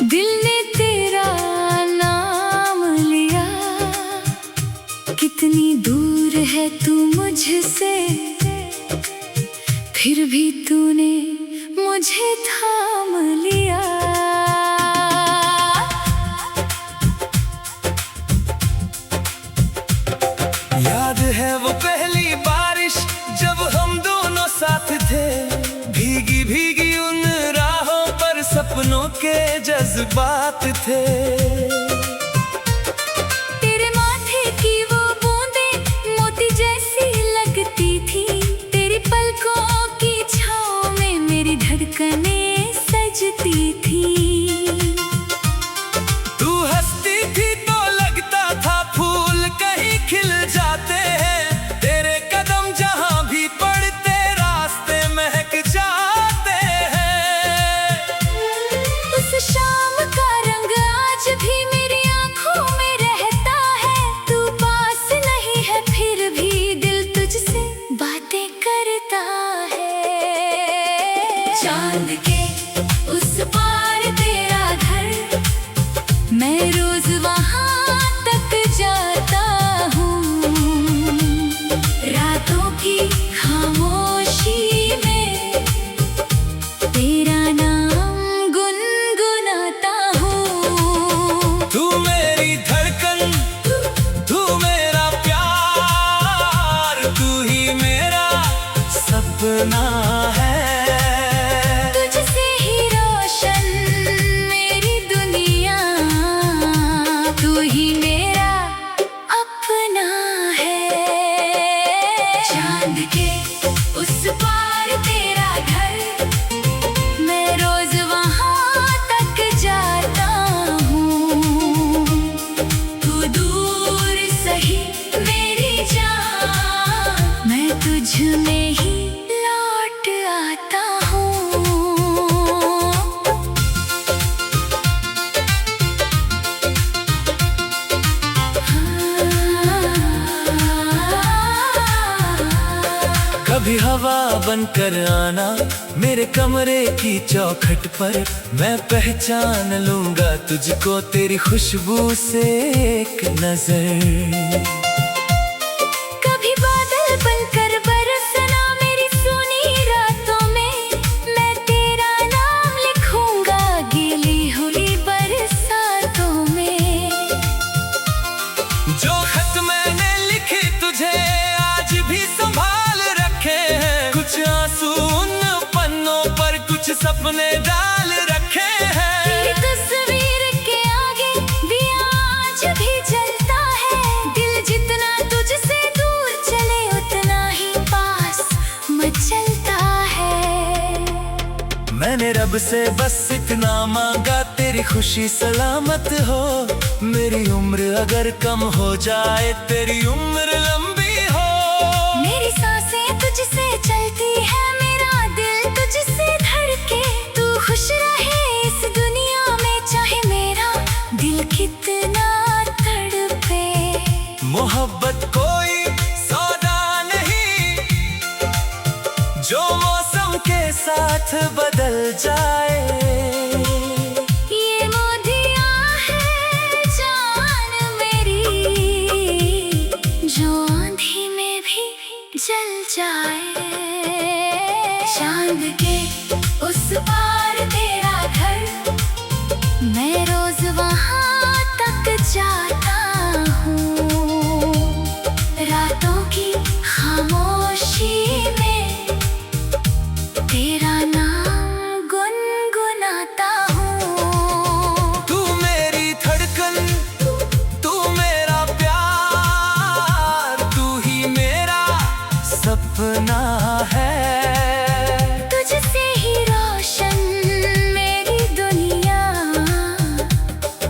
दिल ने तेरा नाम लिया, कितनी दूर है तू मुझसे, फिर भी तूने मुझे थाम लिया। याद है वो पहली बारिश जब हम दोनों साथ थे, भीगी भीगी उन राहों पर सपनों के जज्बात थे। तेरे माथे की वो बूंदें मोती जैसी लगती थी, तेरी पलकों की छाँव में मेरी धड़कनें सजती थी। तू हंसती थी तो लगता था फूल कहीं खिल जाते हैं, तेरे कदम जहां भी पड़ते रास्ते महक जाते हैं। उस शाम का रंग आज सपना है। तुझसे ही रोशन मेरी दुनिया, तू ही मेरा अपना है। चांद के उस पार तेरा घर, मैं रोज वहाँ तक जाता हूँ। तू दूर सही मेरी जान, मैं तुझ में ही लौट आता हूँ। कभी हवा बनकर आना मेरे कमरे की चौखट पर, मैं पहचान लूंगा तुझको तेरी खुशबू से एक नजर। कभी बादल बनकर बरसना मेरी सुनी रातों में, मैं तेरा नाम लिखूंगा गीली हुई बरसातों में। जो खत मैंने लिखे तुझे आज भी संभाल रखे हैं, कुछ आंसू उन पन्नों पर, कुछ सपने डाल रखे हैं। तेरी तस्वीर के आगे दिया आज भी जलता है, दिल जितना तुझसे दूर चले उतना ही पास मचलता है। मैंने रब से बस इतना मांगा तेरी खुशी सलामत हो, मेरी उम्र अगर कम हो जाए तेरी उम्र लंबी हो। मेरी सांसें तुझसे चलती है, मेरा दिल तुझसे धड़के, तू खुश रहे इस दुनिया में चाहे मेरा दिल कितना तड़पे। मोहब्बत कोई सौदा नहीं जो मौसम के साथ बदल जाए। ये मोदिया है जान मेरी, जो आंधी में भी जल जाए। चांद के उस पार तेरा घर, मैं रोज वहाँ तक जाता हूँ। रातों की खामोशी में तेरा नाम गुनगुनाता हूँ। तू मेरी धड़कन, तू मेरा प्यार, तू ही मेरा सपना है। तुझसे ही रोशन मेरी दुनिया,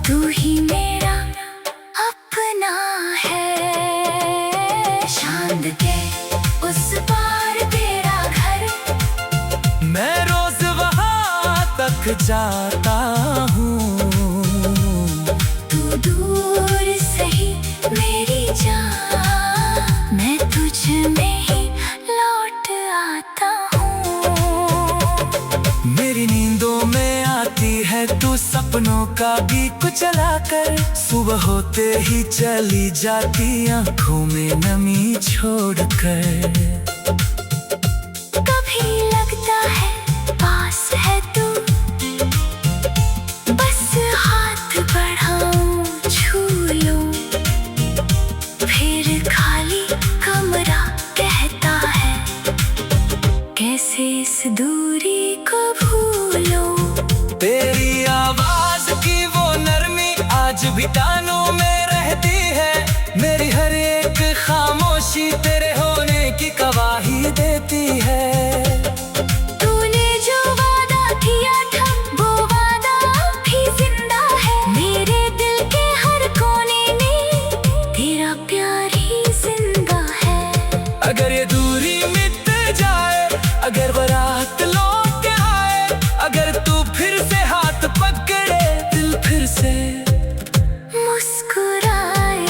तू ही मेरा अपना है। चांद के उस पार तेरा घर, मैं रोज वहाँ तक जाता हूँ। तू दूर सही मेरी जान, मैं तुझ में ही लौट आता हूँ। मेरी नींदों में आती है तू सपनों का गीत चलाकर, सुबह होते ही चली जाती आंखों में नमी छोड़कर। कभी लगता है पास है तू, बस हाथ बढ़ाऊं छू लूं, फिर खाली कमरा कहता है कैसे इस दूरी को भूलूं। तेरी आवाज की वो नरमी आज भी कानों में रहती है, मेरी हर एक खामोशी तेरे होने की गवाही देती है। तूने जो वादा किया था वो वादा भी जिंदा है, मेरे दिल के हर कोने में तेरा प्यार ही जिंदा है। अगर ये दूरी मिट जाए, अगर बारात लौट आए, अगर तू फिर से हाथ पकड़े, दिल फिर से मुस्कुराए,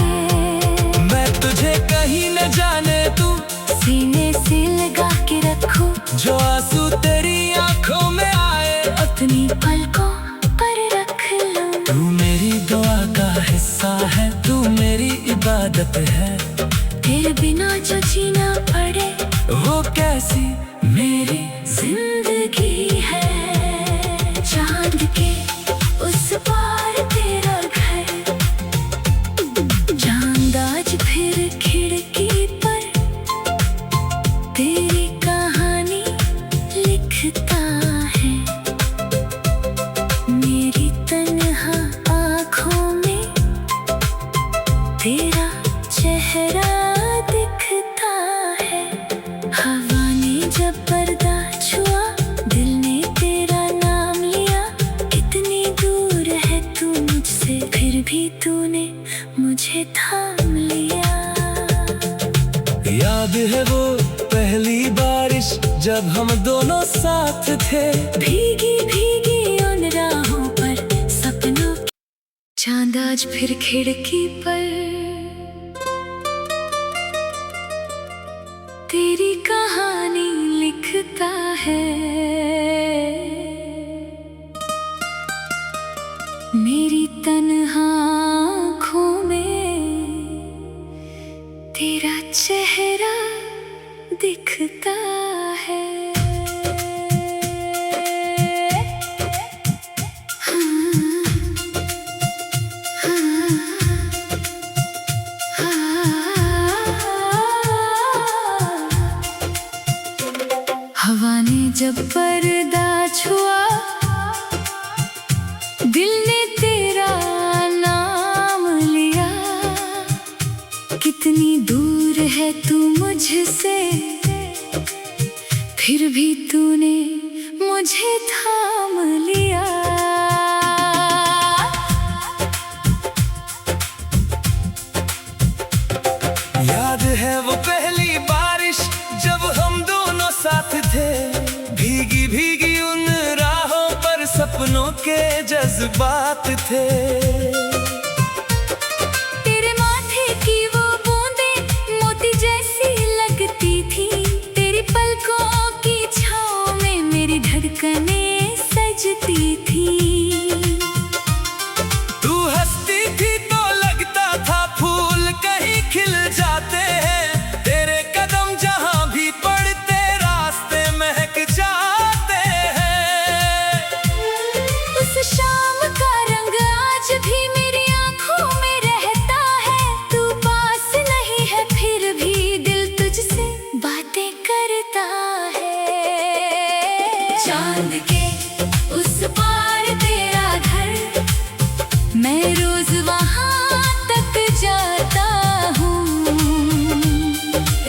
मैं तुझे कहीं न जाने तू सीने से लगा के रखूं, जो आंसू तेरी आंखों में आए अपनी पलकों पर रख लूं। तू मेरी दुआ का हिस्सा है, तू मेरी इबादत है, तेरे बिना जो जीना पड़े वो कैसी मेरी जिंदगी है। चांद के उस पार तेरा घर, चांद आज फिर खिड़की पर तेरी कहानी याद है वो पहली बारिश जब हम दोनों साथ थे। भीगी भीगी उन राहों पर सपनों की चांद आज फिर खिड़की पर तेरी कहानी लिखता है। मेरी तन्हा आँखों में तेरा चेहरा दिखता है। हवा ने जब पर्दा छुआ दिल ने तेरा नाम लिया। कितनी दूर है तू मुझसे फिर भी तूने मुझे थाम लिया। याद है वो पहली बारिश जब हम दोनों साथ थे। भीगी भीगी उन राहों पर सपनों के जज्बात थे। तेरे माथे की वो बूंदें मोती जैसी लगती थी। तेरी पलकों की छाँव में मेरी धड़कनें सजती थी। तू हंसती थी तो लगता था फूल कहीं खिल जाते हैं। तेरे कदम जहां भी पड़ते रास्ते महक जाते हैं। उस शाम का रंग आज भी मेरी आंखों में रहता है। तू पास नहीं है फिर भी दिल तुझसे बातें करता है। चांद के उस पार तेरा घर मैं रोज वहां तक जाता हूँ।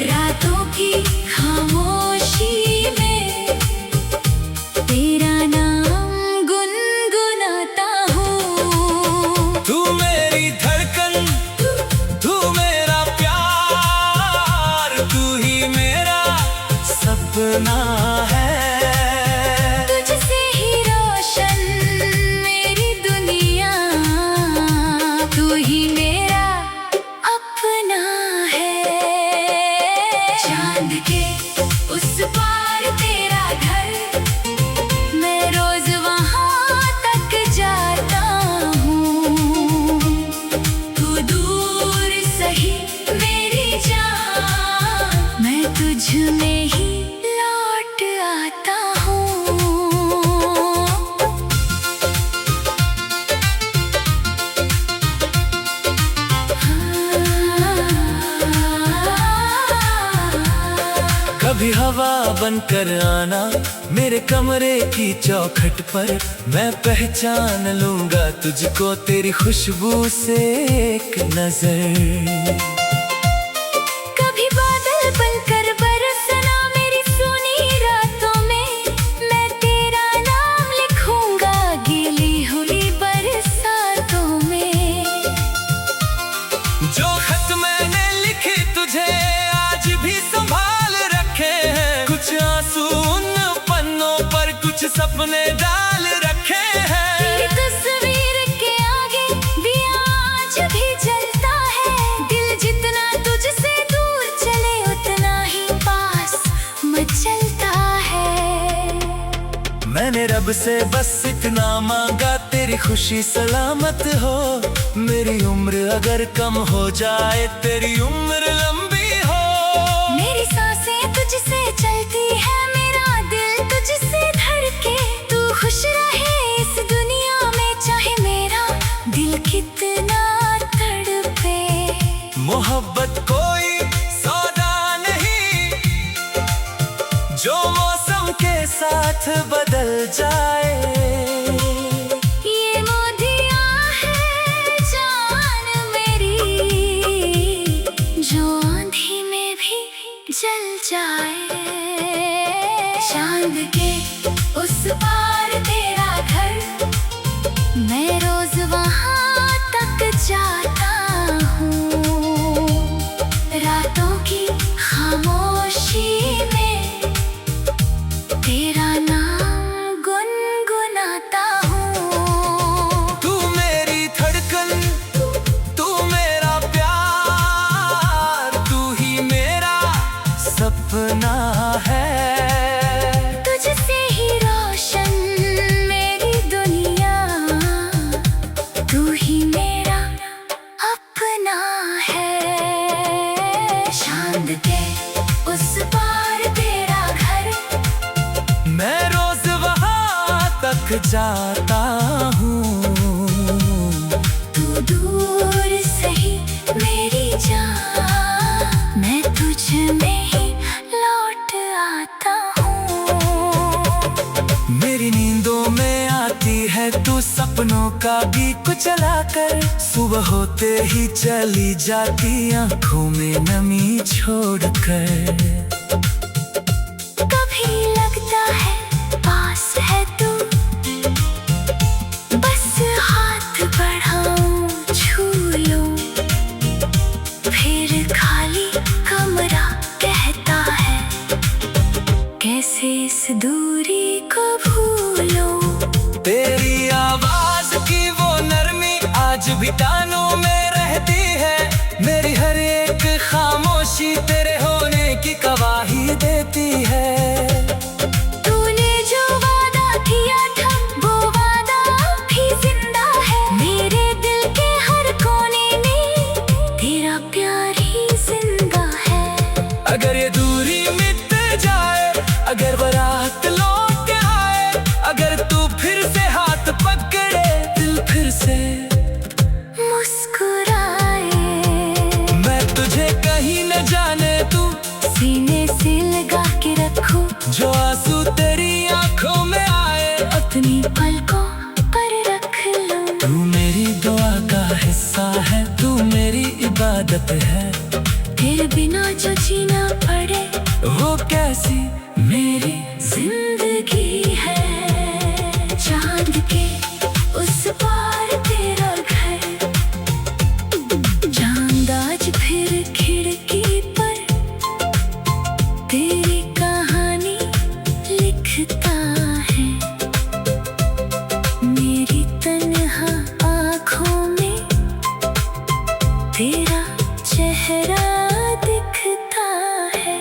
रातों की खामोशी में तेरा नाम गुनगुनाता हूँ। तू मेरी धड़कन, तू मेरा प्यार, तू ही मेरा सपना है। तुझसे ही रोशन मेरी दुनिया तू ही मेरा अपना है। चांद के उस पार तेरा घर मैं रोज वहां तक जाता हूँ। तू दूर सही मेरी जान मैं तुझ में ही लौट आता हूँ। कभी हवा बनकर आना मेरे कमरे की चौखट पर। मैं पहचान लूंगा तुझको तेरी खुशबू से एक नजर। कभी बादल बनकर बरसना मेरी सुनी रातों में। मैं तेरा नाम लिखूंगा गीली हुई बरसातों में। जो खत मैंने लिखे तुझे आज भी संभाल रखे हैं। कुछ आंसू उन पन्नों पर कुछ सपने डाल रखे हैं। तेरी तस्वीर के आगे दिया आज भी जलता है। दिल जितना तुझसे दूर चले उतना ही पास मचलता है। मैंने रब से बस इतना मांगा तेरी खुशी सलामत हो। मेरी उम्र अगर कम हो जाए तेरी उम्र लंबी हो। मेरी सांसें तुझसे चलती है मेरा दिल तुझसे धड़के। तू खुश रहे इस दुनिया में चाहे मेरा दिल कितना तड़पे। मोहब्बत कोई सौदा नहीं जो मौसम के साथ बदल जाए। ये मोदिया है जान मेरी जो आंधी में भी जल जाए। चांद के उस पार तेरा घर मैं रोज वहां तक जाता हूँ। रातों की सपना है। तुझसे ही रोशन मेरी दुनिया, तू ही मेरा अपना है। चांद के उस पार तेरा घर, मैं रोज वहाँ तक जाता हूँ। तू दूर सही मेरी जान, मैं तुझ में ही लौट आता हूँ। मेरी नींदों में आती है तू सपनों का गीत चला कर, सुबह होते ही चली जाती आंखों में नमी छोड़कर। कभी लगता है पास है तू, बस हाथ बढ़ाऊं छू लूं, फिर खाली कमरा कहता है कैसे इस दूरी को भूलूं। तेरी आवाज की वो नरमी आज भी कानों में रहती है, मेरी हर एक खामोशी तेरे होने की गवाही देती है। तूने जो वादा किया था वो वादा भी जिंदा है, मेरे दिल के हर कोने में तेरा प्यार ही जिंदा है। अगर ये दूरी मिट जाए, अगर बारात लौट आए, अगर तू फिर से हाथ पकड़े, दिल फिर से मुस्कुराए, मैं तुझे कहीं न जाने तू सीने से लगा के रखूं, जो आंसू तेरी आंखों में आए अपनी पलकों पर रख लूं। तू मेरी दुआ का हिस्सा है, तू मेरी इबादत है। तेरे बिना जो जीना पड़े वो कैसी मेरी जिंदगी है। चांद के उस पार तेरा घर, चांद आज फिर खिड़की पर तेरी कहानी लिखता है। मेरी तन्हा आँखों में तेरा चेहरा दिखता है।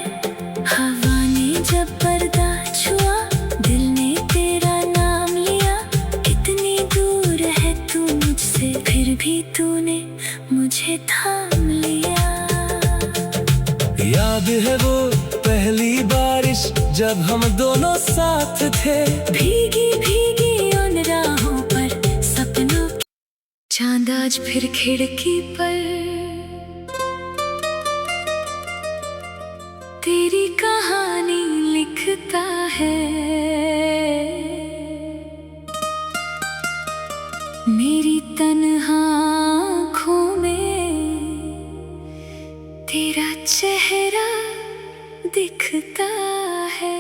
हवा ने जब पर्दा छुआ, दिल ने तेरा नाम लिया, इतनी दूर है तू मुझसे, फिर भी तूने मुझे थाम लिया। याद है वो पहली बारिश जब हम दोनों साथ थे, भीगी भीगी उन राहों पर सपनों की, चांद आज फिर खिड़की पर तेरी कहानी लिखता है। मेरी तन्हा आँखों में तेरा चेहरा दिखता है।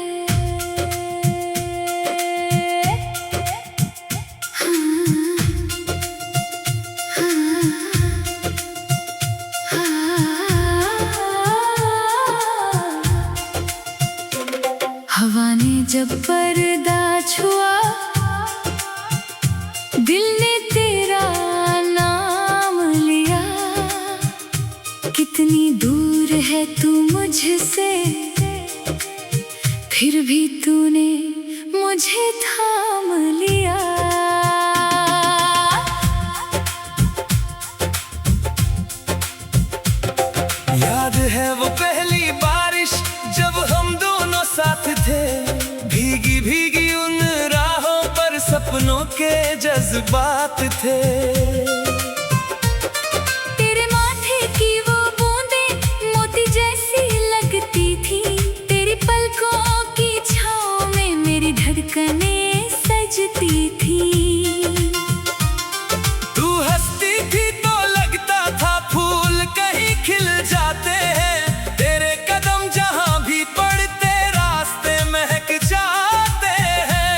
हवा ने जब पर्दा छुआ, दिल ने तेरा नाम लिया, कितनी दूर है तू मुझसे, फिर भी तूने मुझे थाम लिया। याद है वो पहली बारिश जब हम दोनों साथ थे, भीगी भीगी उन राहों पर सपनों के जज्बात थे। तेरे माथे की वो बूंदें मोती जैसी लगती थी, तेरी पलकों की छाँव में मेरी धड़कनें सजती थी। तू हंसती थी तो लगता था फूल कहीं खिल जाते हैं, तेरे कदम जहां भी पड़ते रास्ते महक जाते हैं।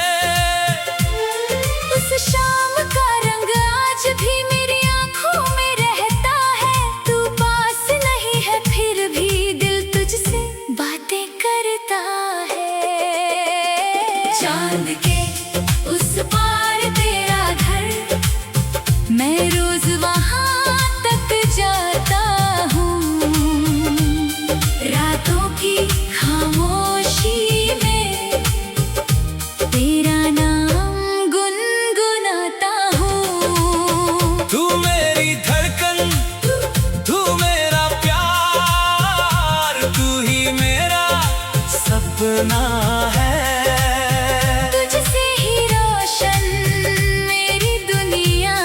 उस शाम का रंग आज भी मेरी आंखों में रहता है, तू पास नहीं है फिर भी दिल तुझसे बातें करता है। चांद के उस पार तेरा घर, मैं रोज वहाँ तक जाता हूँ। रातों की सपना है। तुझसे ही रोशन मेरी दुनिया,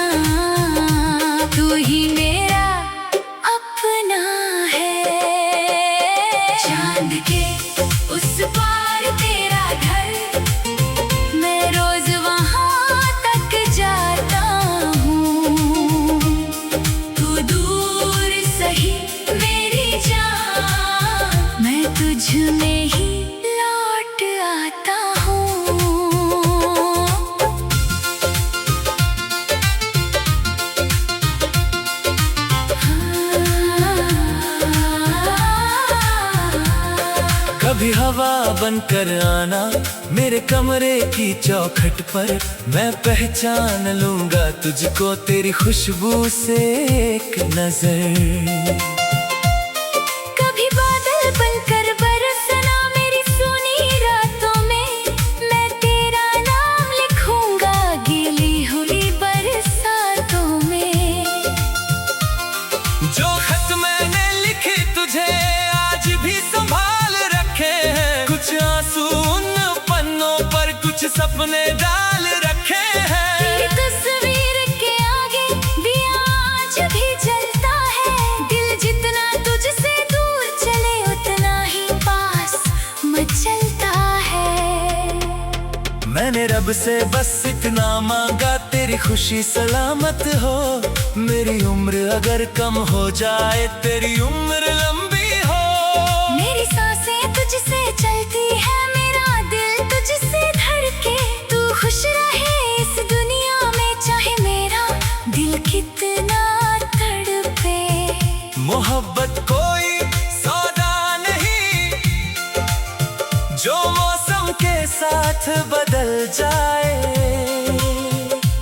तू ही मेरा अपना है। चांद के उस पार तेरा घर, मैं रोज वहाँ तक जाता हूँ। तू दूर सही मेरी जान, मैं तुझ में ही लौट आता हूँ। कभी हवा बनकर आना मेरे कमरे की चौखट पर, मैं पहचान लूंगा तुझको तेरी खुशबू से एक नजर। कभी बादल बनकर बरसना मेरी सुनी रातों में, मैं तेरा नाम लिखूंगा गीली हुई बरसातों में। जो खत मैंने लिखे तुझे आज भी संभाल रखे हैं, कुछ आंसू उन पन्नों पर, कुछ सपने डाल रखे हैं। तेरी तस्वीर के आगे दिया आज भी जलता है, दिल जितना तुझसे दूर चले उतना ही पास मचलता है। मैंने रब से बस इतना मांगा तेरी खुशी सलामत हो, मेरी उम्र अगर कम हो जाए तेरी उम्र लंबी हो। मेरी सांसें तुझसे चलती है, मेरा दिल तुझसे धड़के, तू खुश रहे इस दुनिया में चाहे मेरा दिल कितना तड़पे। मोहब्बत कोई सौदा नहीं जो मौसम के साथ बदल जाए।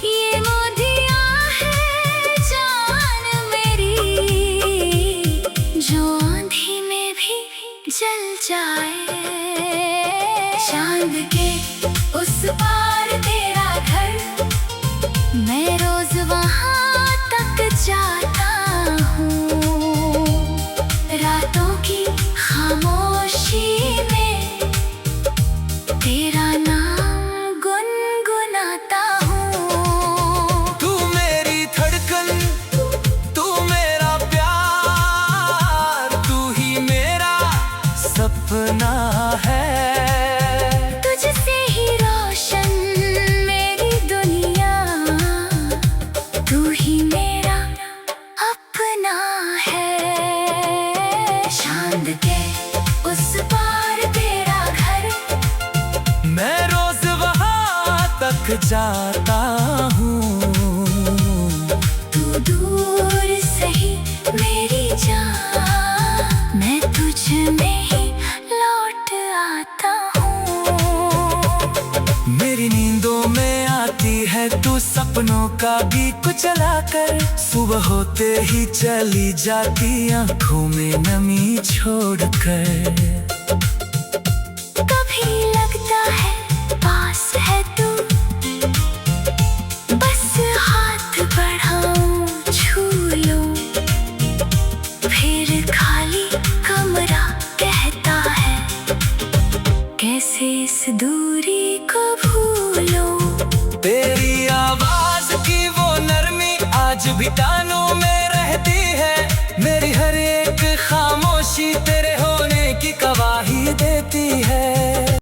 ये मोदिया है जान मेरी, जो आंधी में भी जल जाए। चांद के उस पार तेरा घर, मैं रोज वहाँ तक जाता हूँ। रातों की खामोशी में तेरा नाम गुनगुनाता हूँ। तू मेरी धड़कन, तू मेरा प्यार, तू ही मेरा सपना है। तुझसे ही रोशन मेरी दुनिया, तू ही मेरा अपना है। चांद के उस पार तेरा घर, मैं रोज वहाँ तक जाता हूँ। तू दूर सही मेरी जान, मैं तुझ में ही लौट आता हूँ। मेरी नींदों में आती है तू सपनों का गीत चला कर, सुबह होते ही चली जाती आंखों में नमी छोड़कर। कभी लगता है पास है तू, बस हाथ बढ़ाऊं छू लूं, फिर खाली कमरा कहता है कैसे इस दूरी को भूलूं। तेरी आवाज की वो नरमी आज भी कानों में रहती है, मेरी हर एक